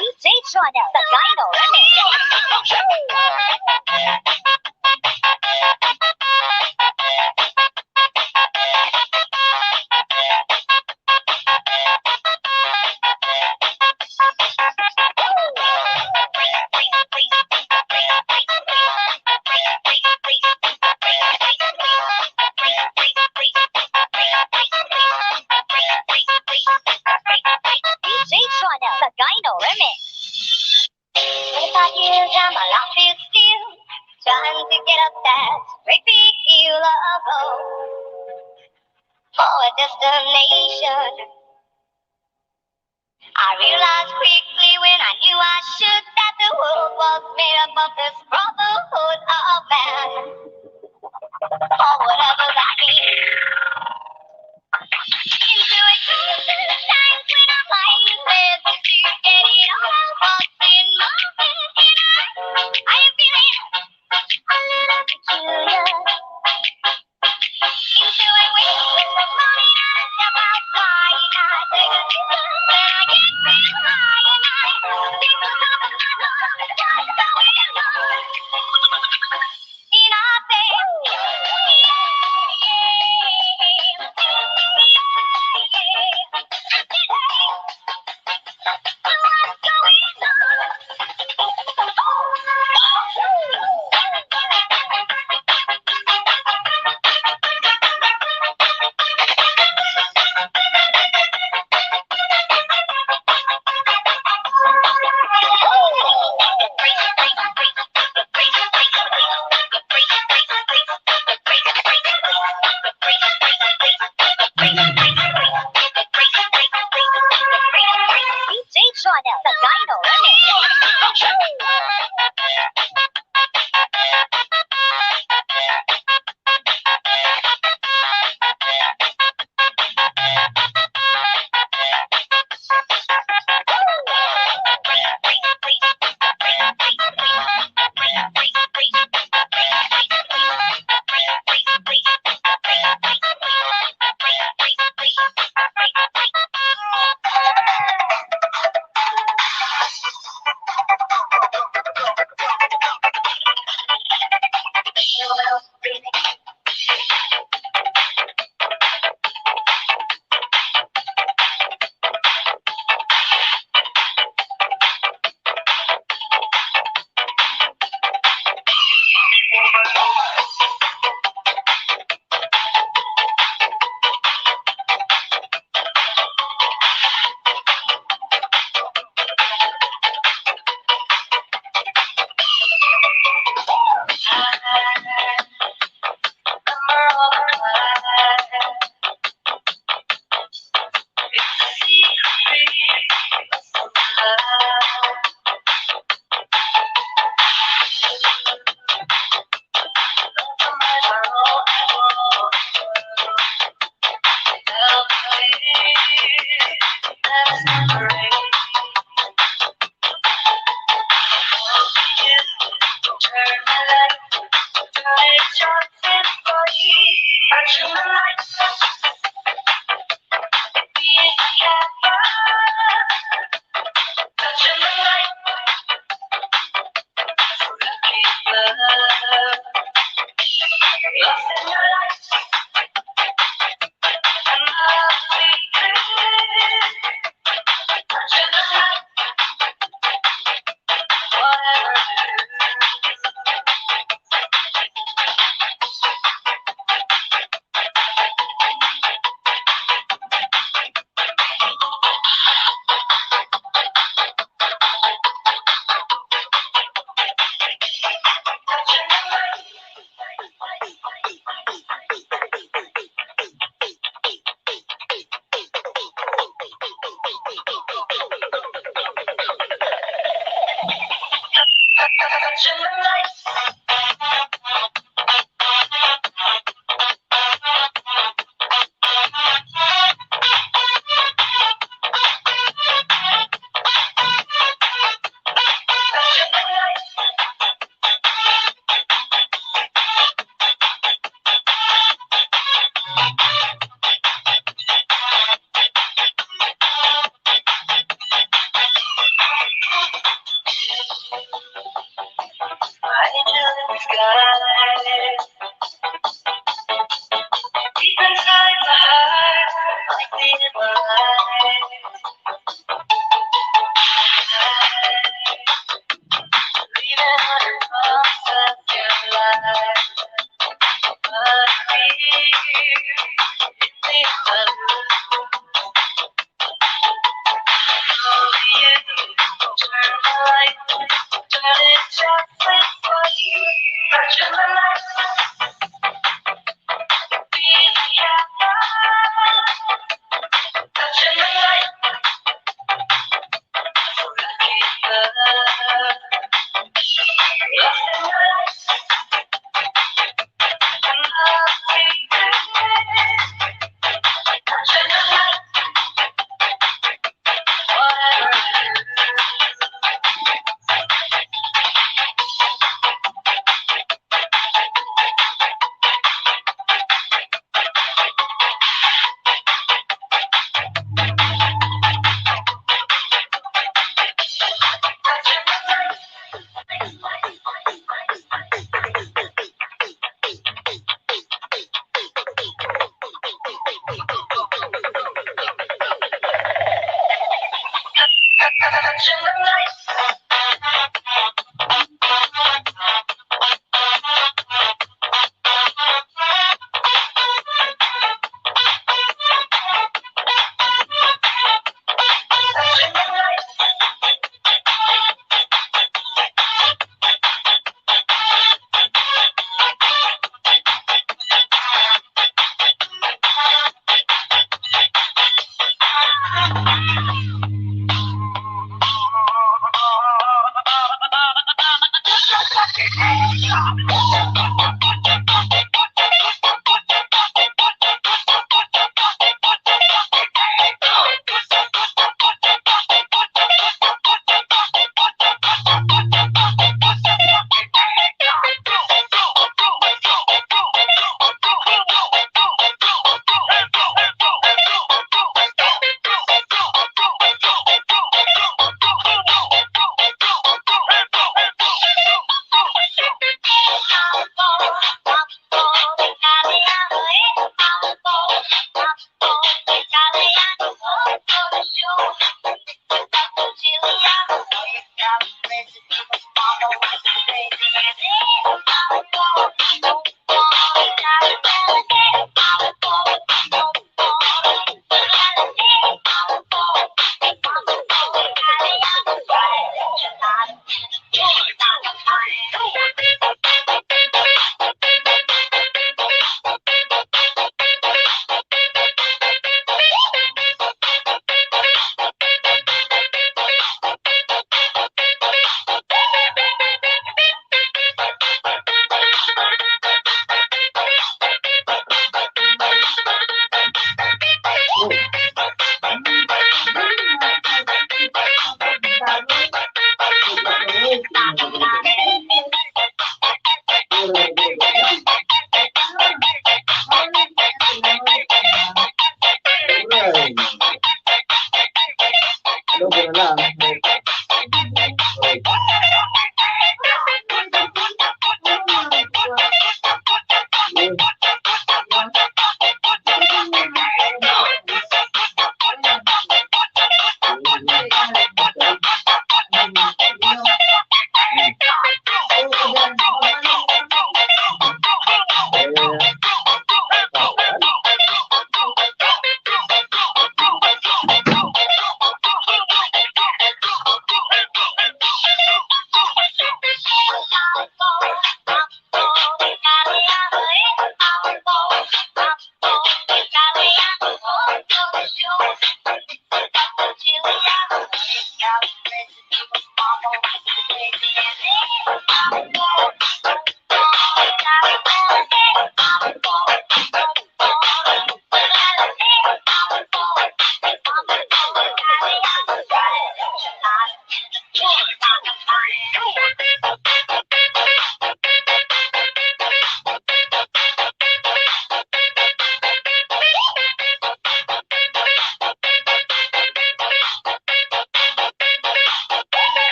Speaker 3: DJ Channel, the Dino DJ Channel, the Dino Remix. 25 years and my life is still trying to get up that great big hill of hope for a destination. I realized quickly when I knew I should that the world was made up of this brotherhood of man, or whatever that means. Into it comes the times when I'm lying there to get it all what's in my head. I am feeling a little peculiar. Into it with the morning and step outside. I take a sip and I get real high and I people talk about my love, what's going on? And I say, yeah, yeah.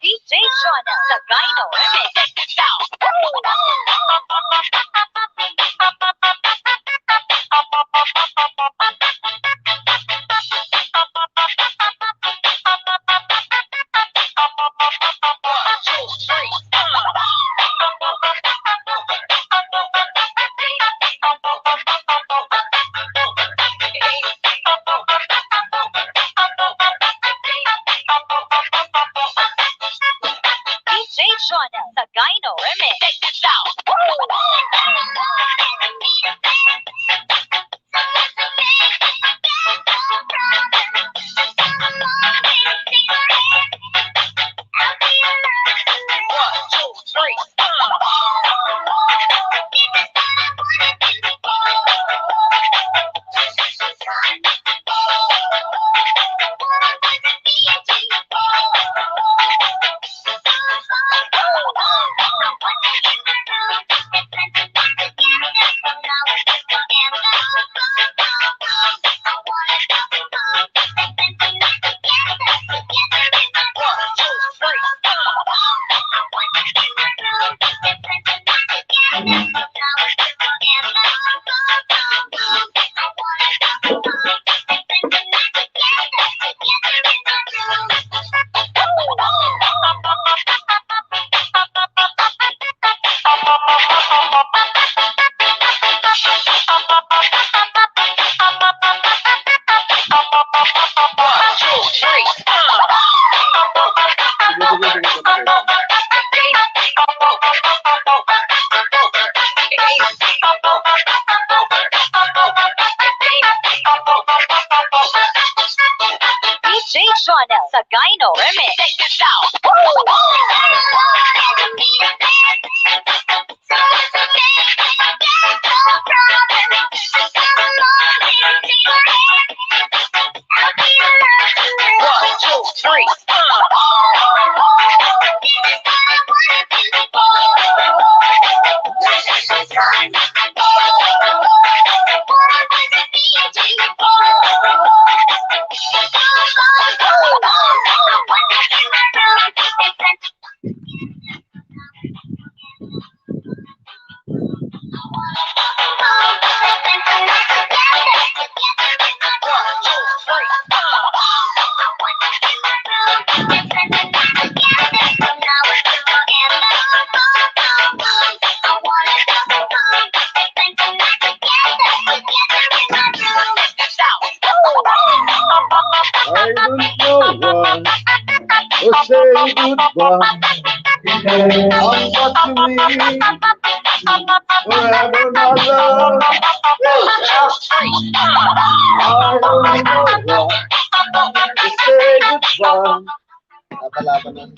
Speaker 3: DJ Jonah, the Gyno Remix. DJ Jonah, the Gyno Remix. Check this out. DJ Jonah, the Gyno Remix. Check this out.
Speaker 6: I don't know why. Oh, say goodbye. I'm what you need. Forever, my love. I only know what to say goodbye. Nakalaban ng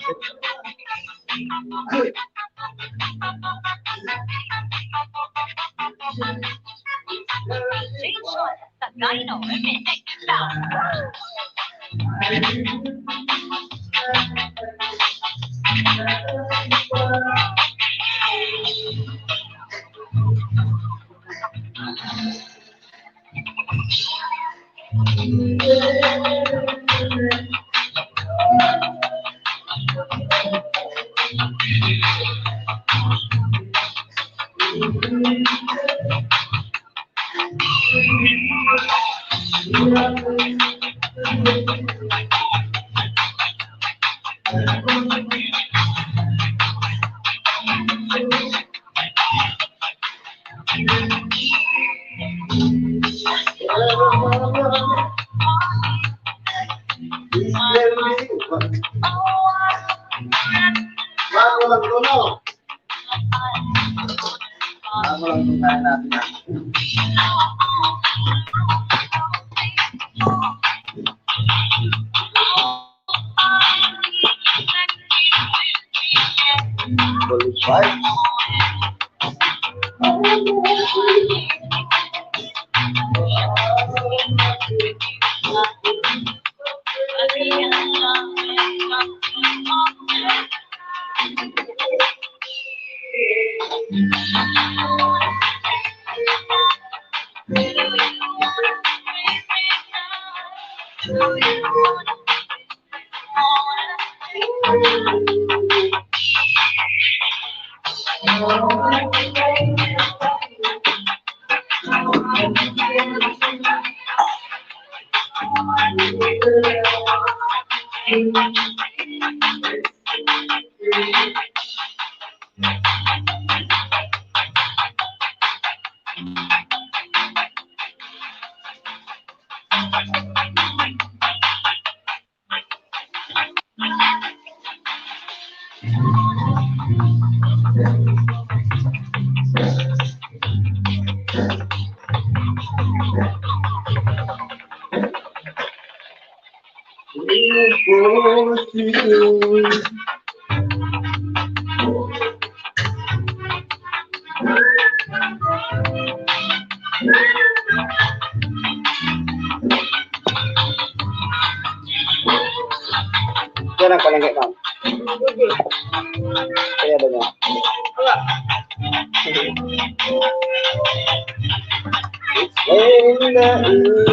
Speaker 3: Dino Remix.
Speaker 6: Bago lang ito, no? Bago lang itong kaya natin. Qualified. Kaya palengke ma'am. Kaya ba niya? In the evening.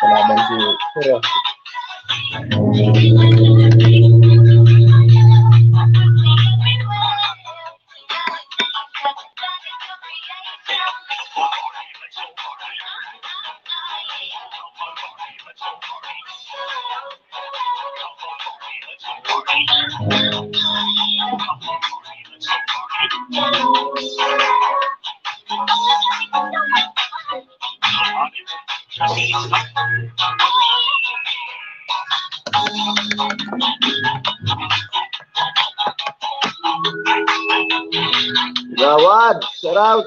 Speaker 6: Kalaban si Pero. Gawad, sarap.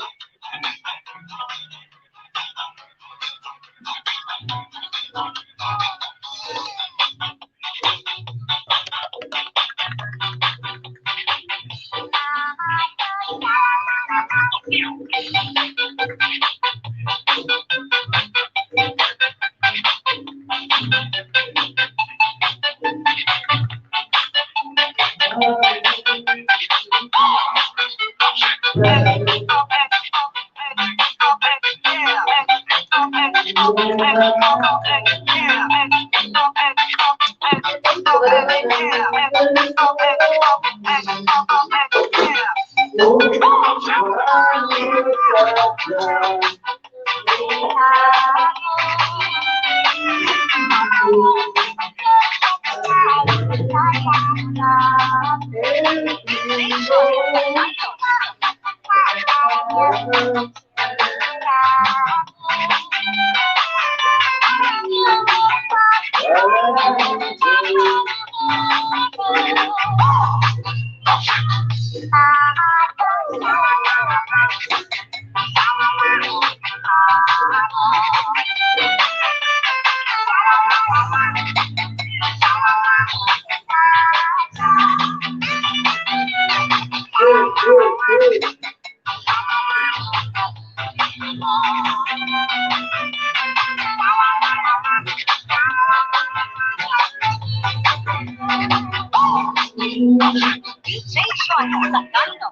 Speaker 3: DJ Shona sa Gano.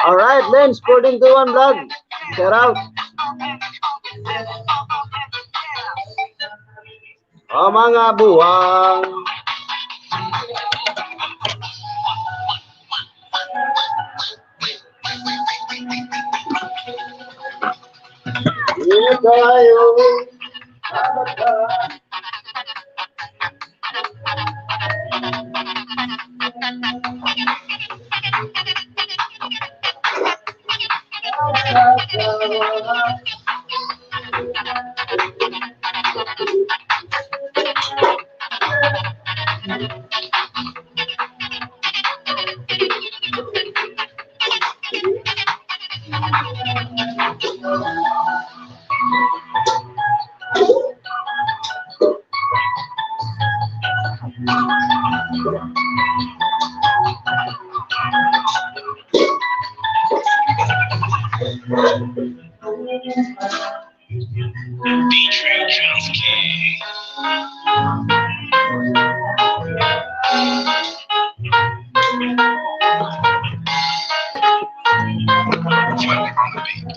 Speaker 6: Alright, Lens, Sporting to One Vlog. Shout out. O mga buwang. Hindi tayo.
Speaker 5: DJ Jusky. Slightly on the beat.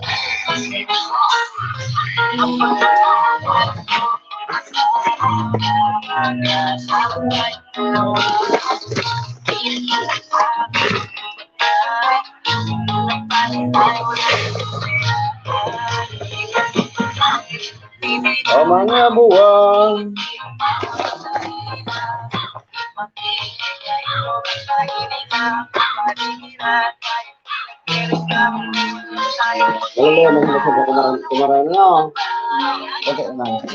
Speaker 6: O mga buwang. Wala mo na sa kumaran no. Okay na.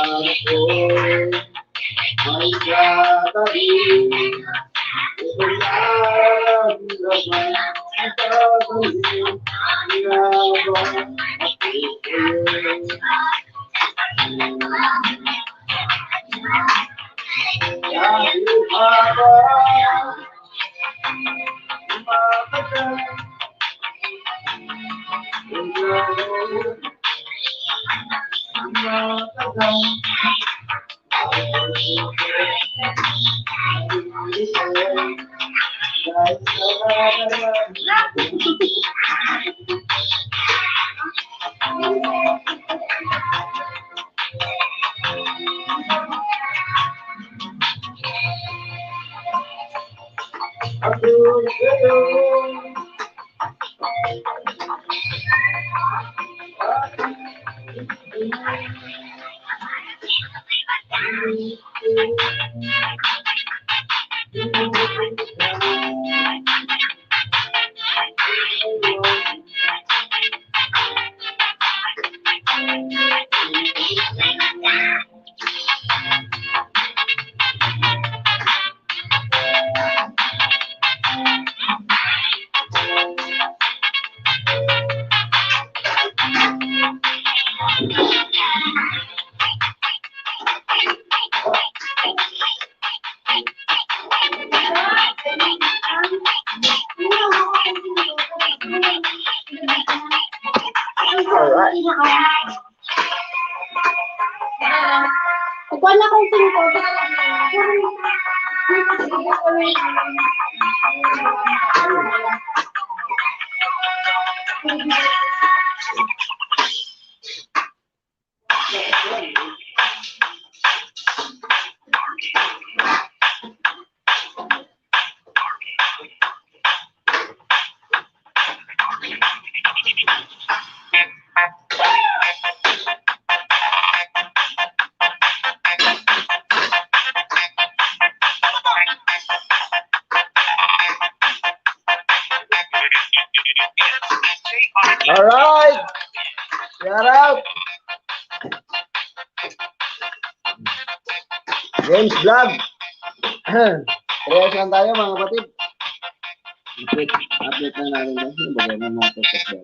Speaker 6: ako may katabi. Ito lang naman ang gagawin. Ginagawa ako sa'yo. Dahil haba umatagal ang gagawin. Umatagal
Speaker 7: Ikaw na kung sino ko.
Speaker 6: Alright! Shout out! James Vlog! Parehas lang tayo mga kapatid. Update na natin kasi bagay na natin sa vlog.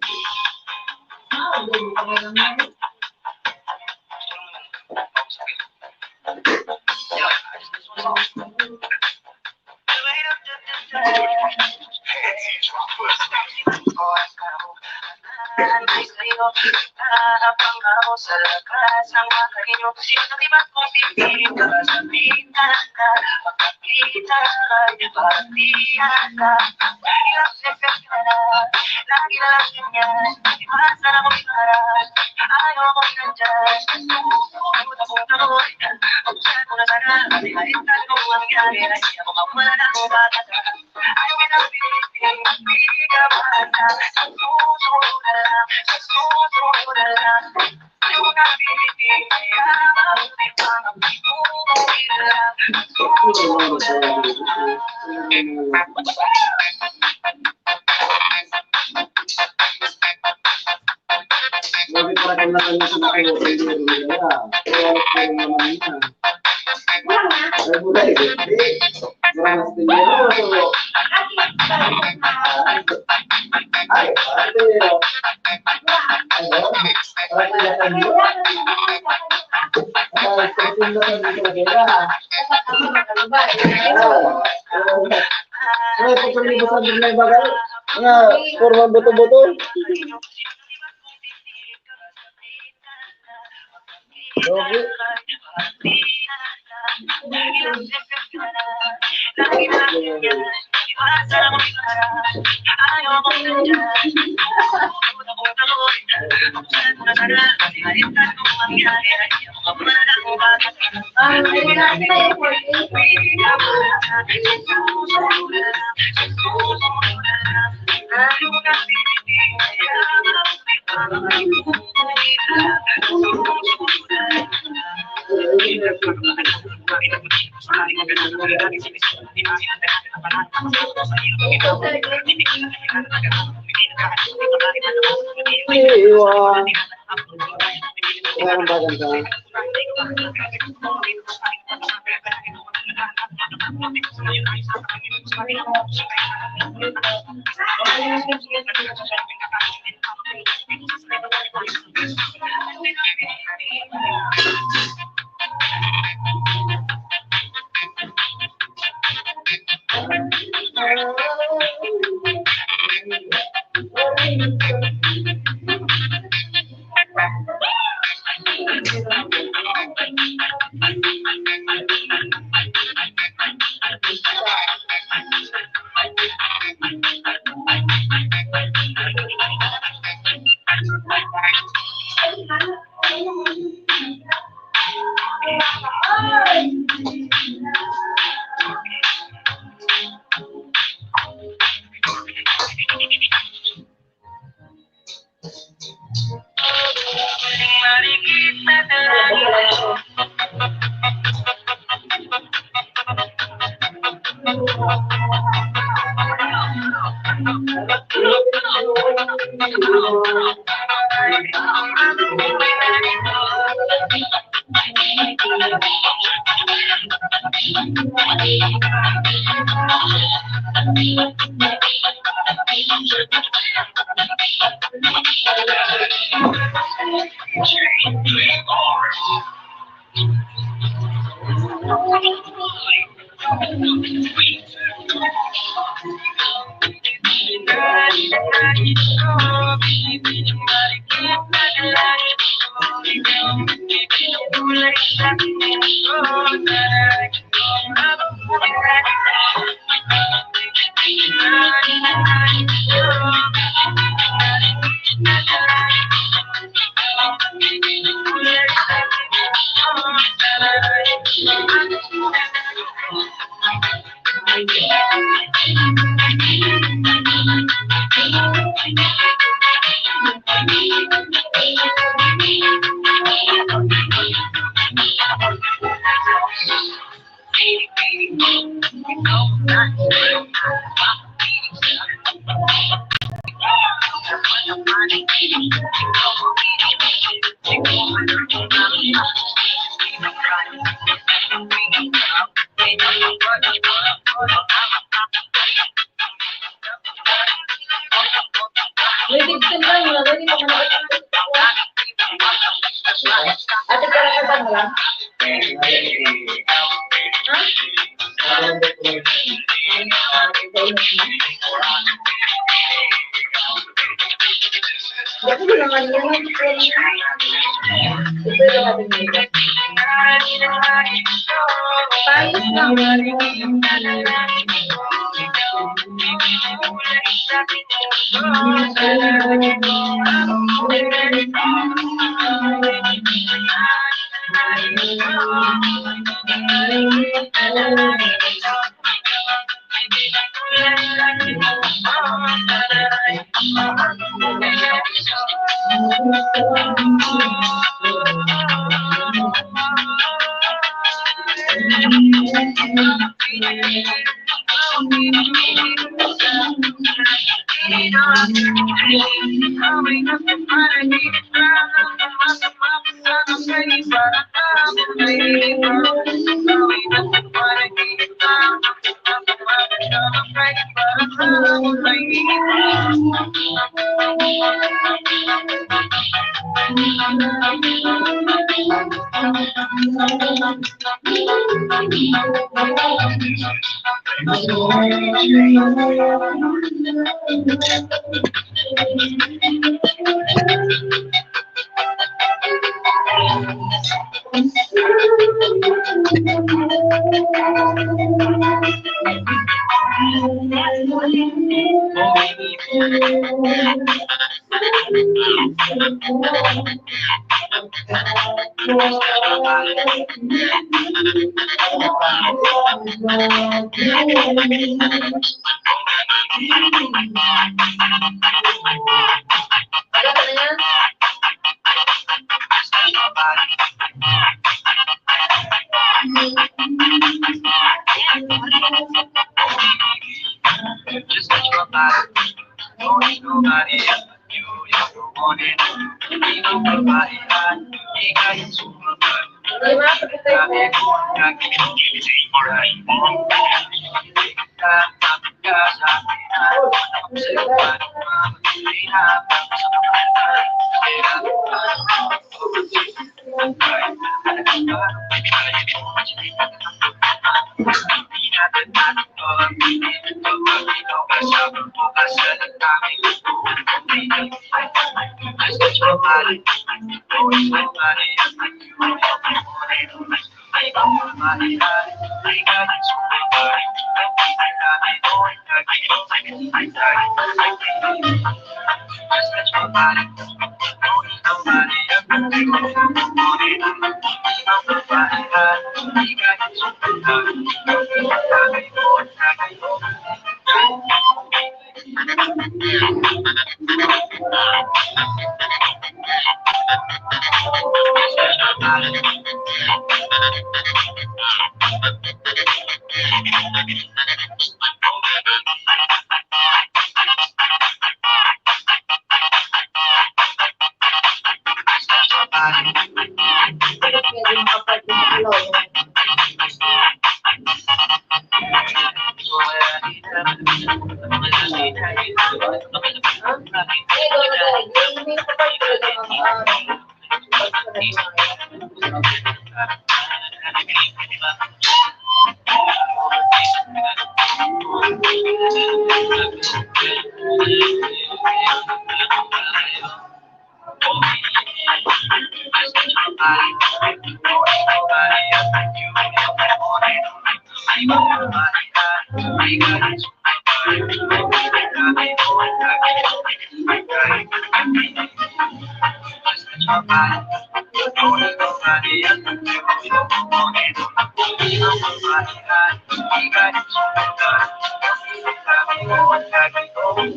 Speaker 2: Sa lakas ng makanyo, sino di ba kung pipiling ka, sabitan ka, makakita ka, ipatihan ka, hirap sipit ka na, lagi na lang ganyan, iwasan ako iparang, ayaw ko nandyan, susunod akong gawin, pag-usan ko na sana, malihalintan kong mangyari, na hindi ako mawala ng bata, ayaw pinapiling, hindi ka bata, sa susunod na lang, sa susunod na lang, ayaw na piling, kaya mabuti pang ang pinuwi na lang, sa susunod na lang.
Speaker 6: Lagi para kami naman sa mga kaibigan nila. Kaya naman niya. Ay, mulai. Maraming stinero. Ay, stinero. Ano? Para kaya mo. Ay, stinero na dito kaya. Ay, pagkalibusan din may bagay. Nga, forma buto-buto. Okay. Iwan. Iwan ba ganda?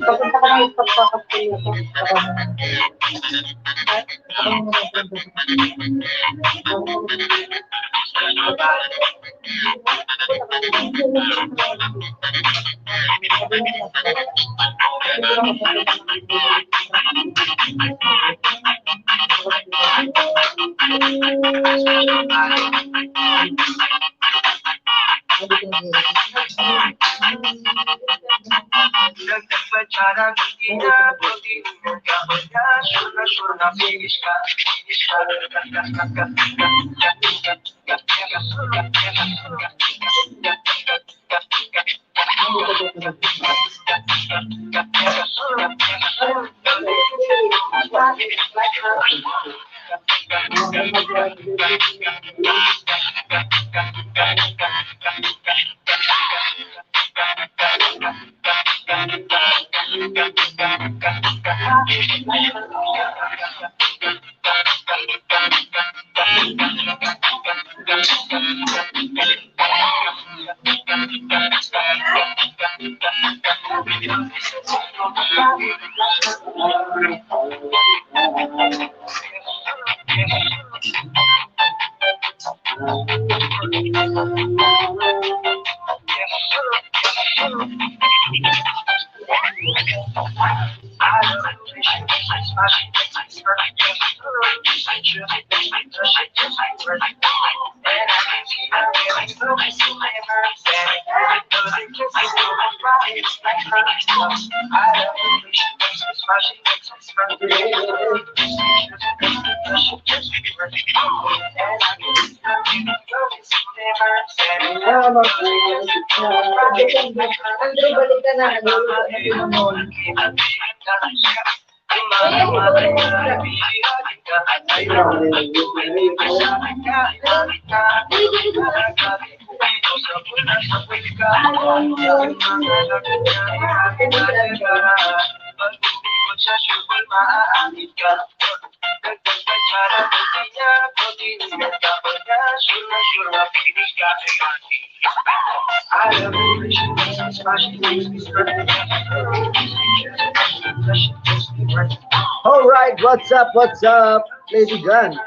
Speaker 7: Papunta ka na ipagpapakasal ako. Andrew, balik ka na.
Speaker 6: All right, what's up, Lady Gun?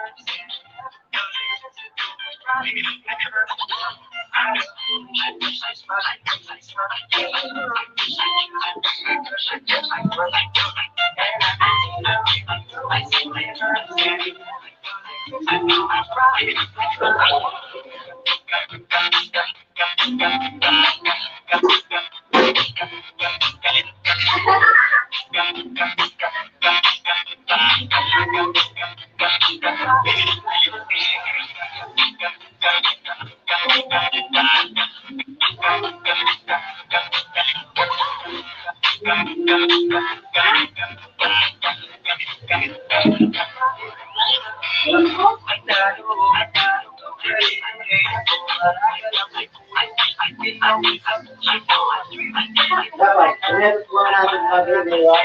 Speaker 6: Dapat, meron po natin pag-ibig, di ba?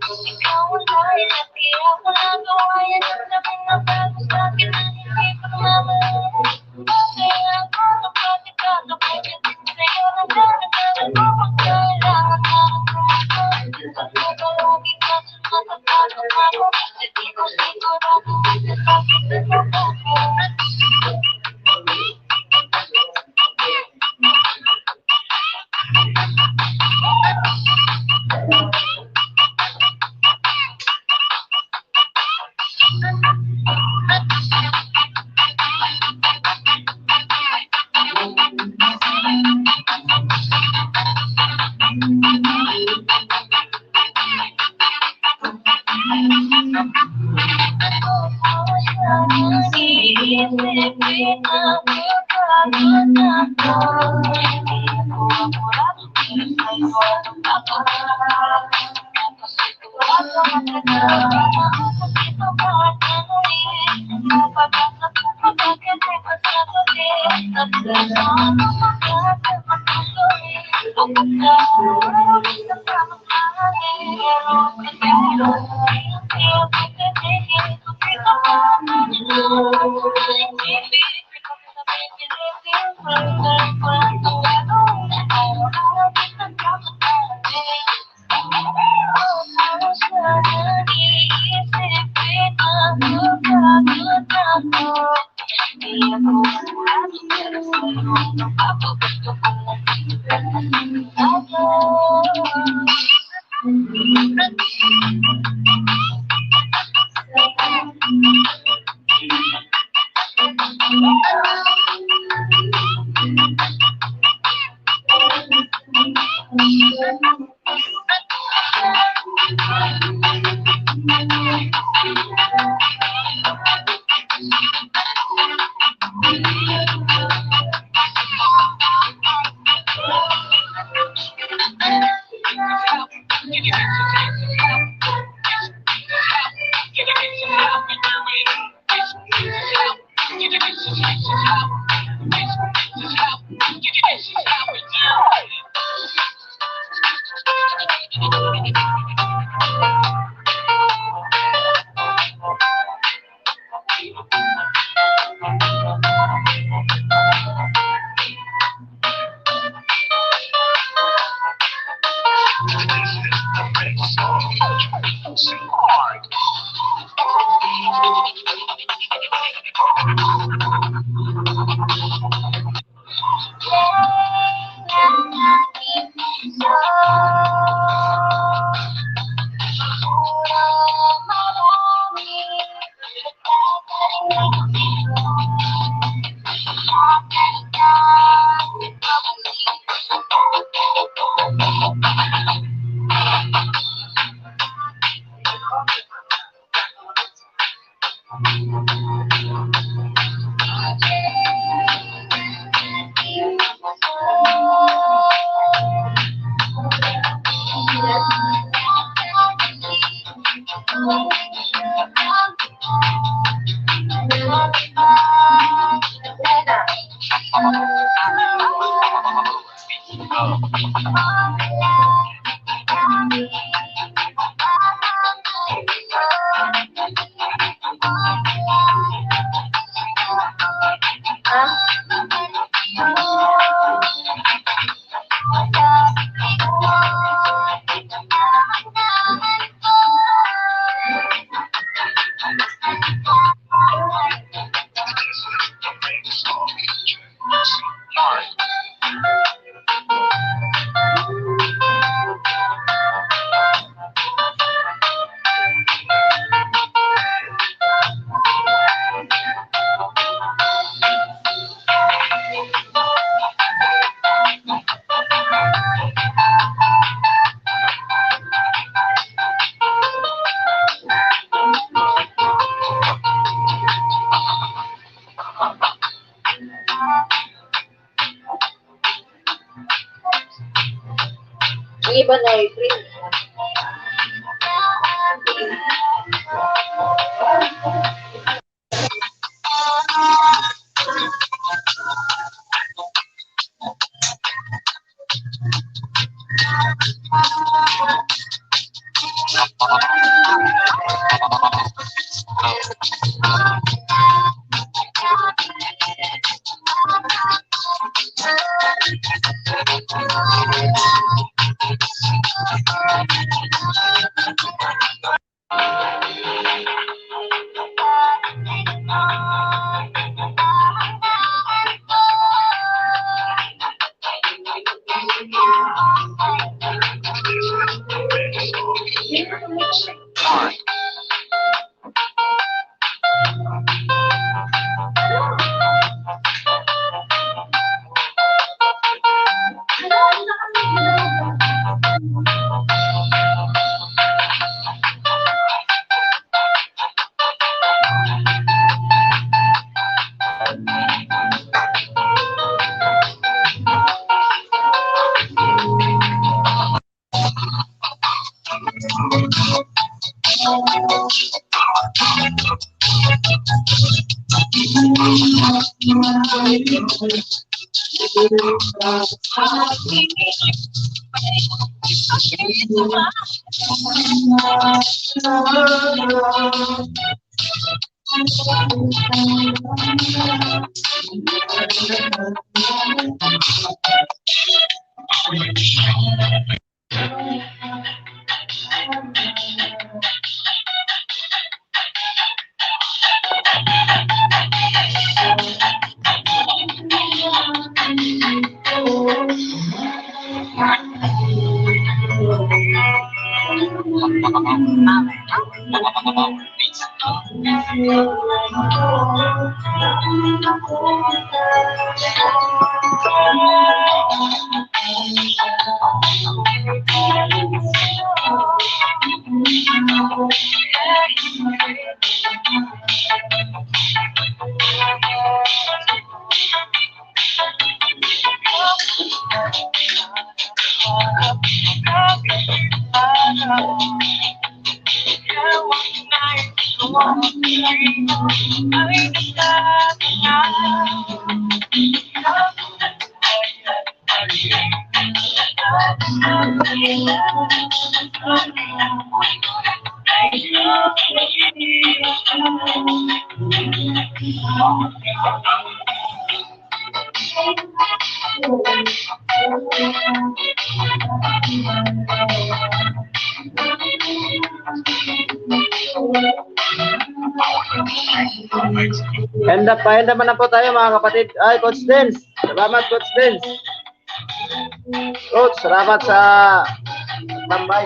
Speaker 3: Ikaw ang
Speaker 7: Yung iba na April.
Speaker 6: End up na po tayo mga kapatid. Ay, Coach Dens. Salamat, Coach Dens. Coach, salamat sa tambay.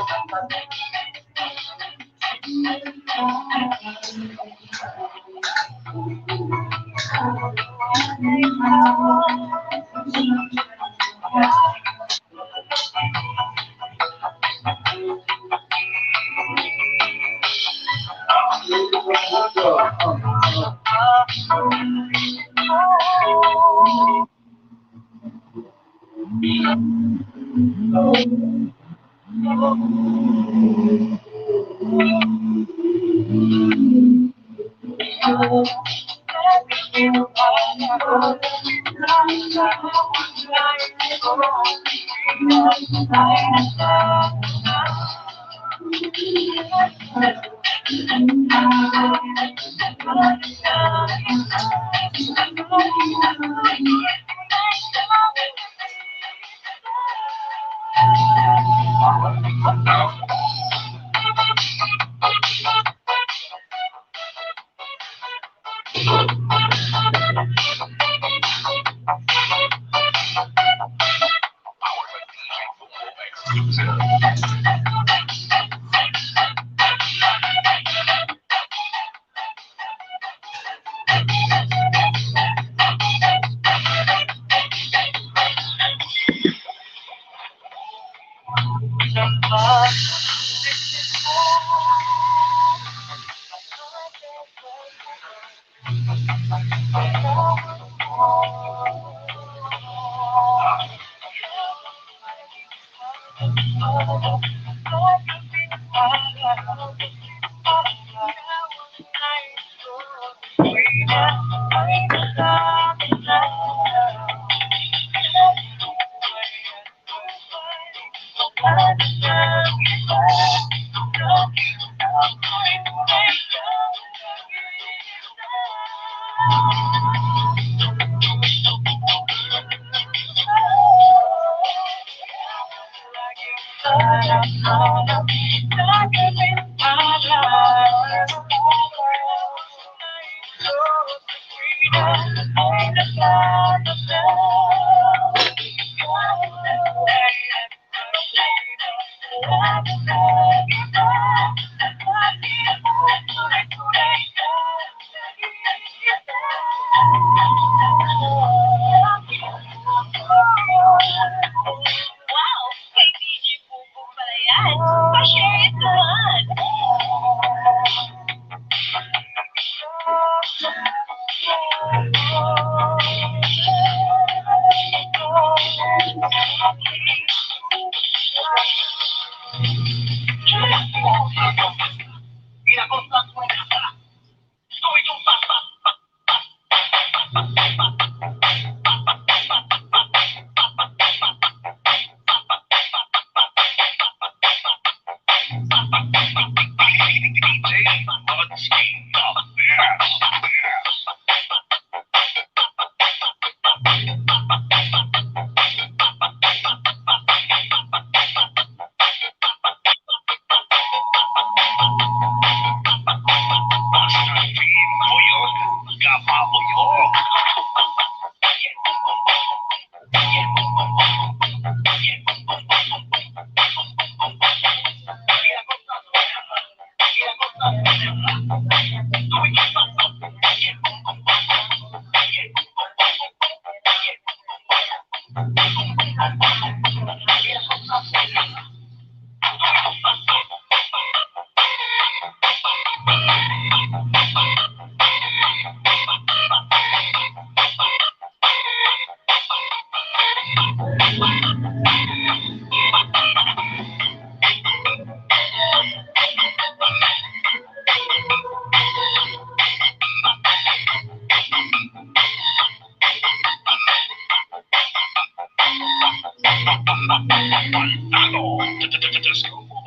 Speaker 3: Wow! Kay DJ Bubu pala yan. Pa-share it naman.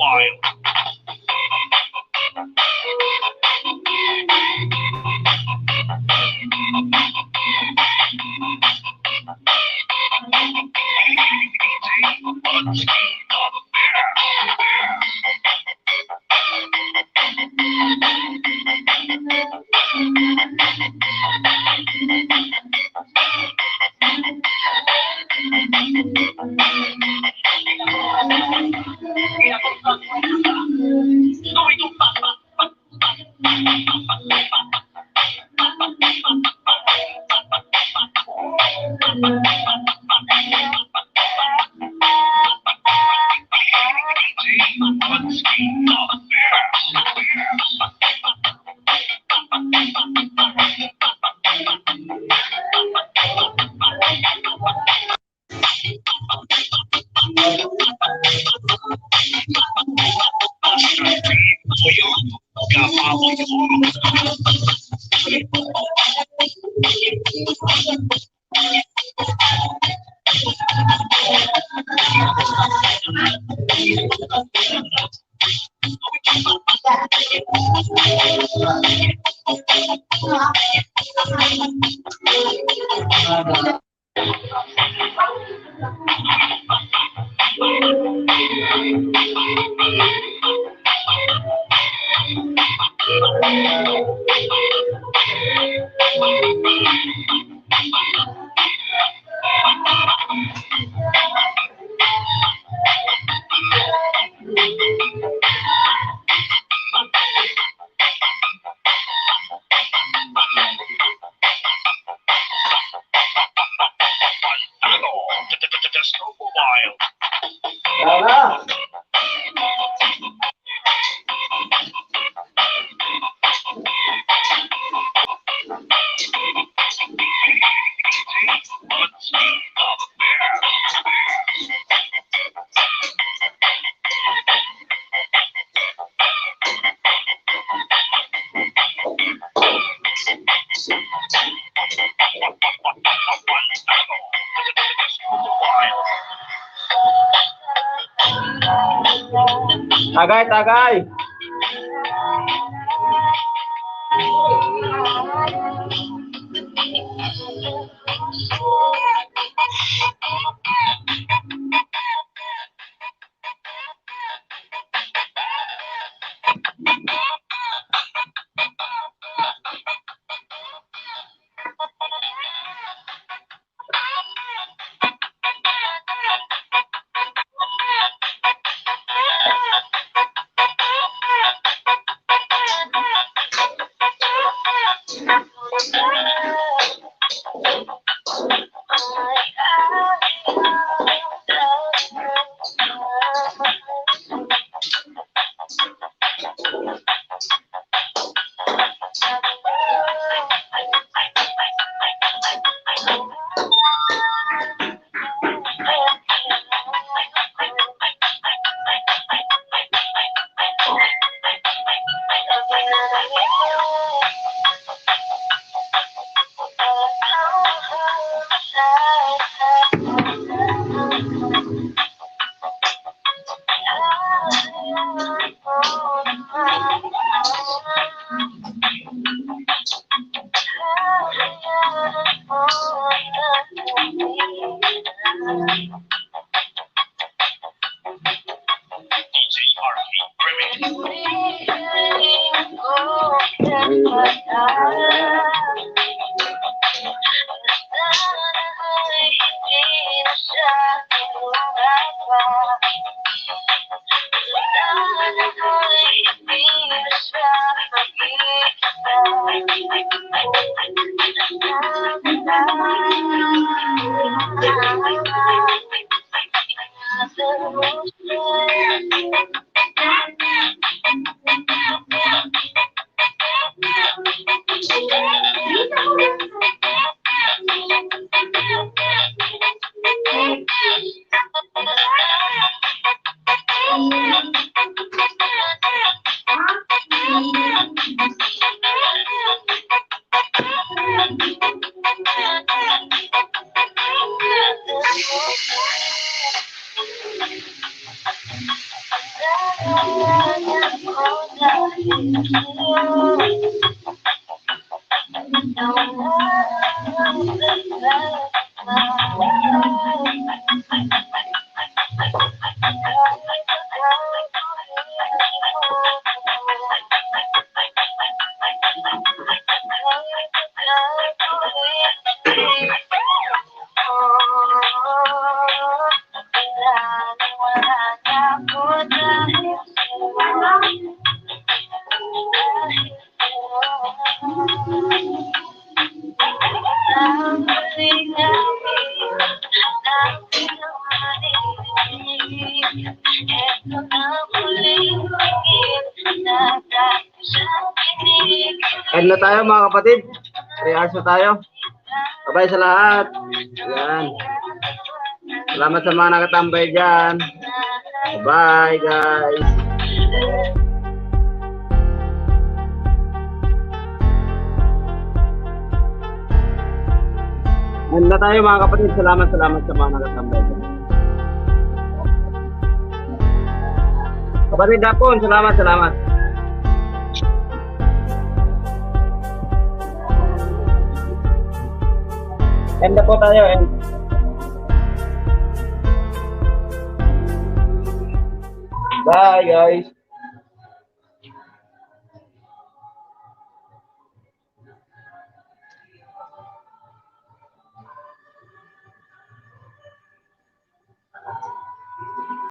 Speaker 5: while. Just go for a while.
Speaker 6: Tara. Tagay, tagay. End na tayo mga kapatid. Rehearse na tayo. Bye-bye sa lahat. Yan. Salamat sa mga nakatambay dyan. Bye guys. End na tayo mga kapatid. Salamat sa mga nakatambay dyan. Kapatid Dapon, salamat. End na po tayo. End. Bye guys.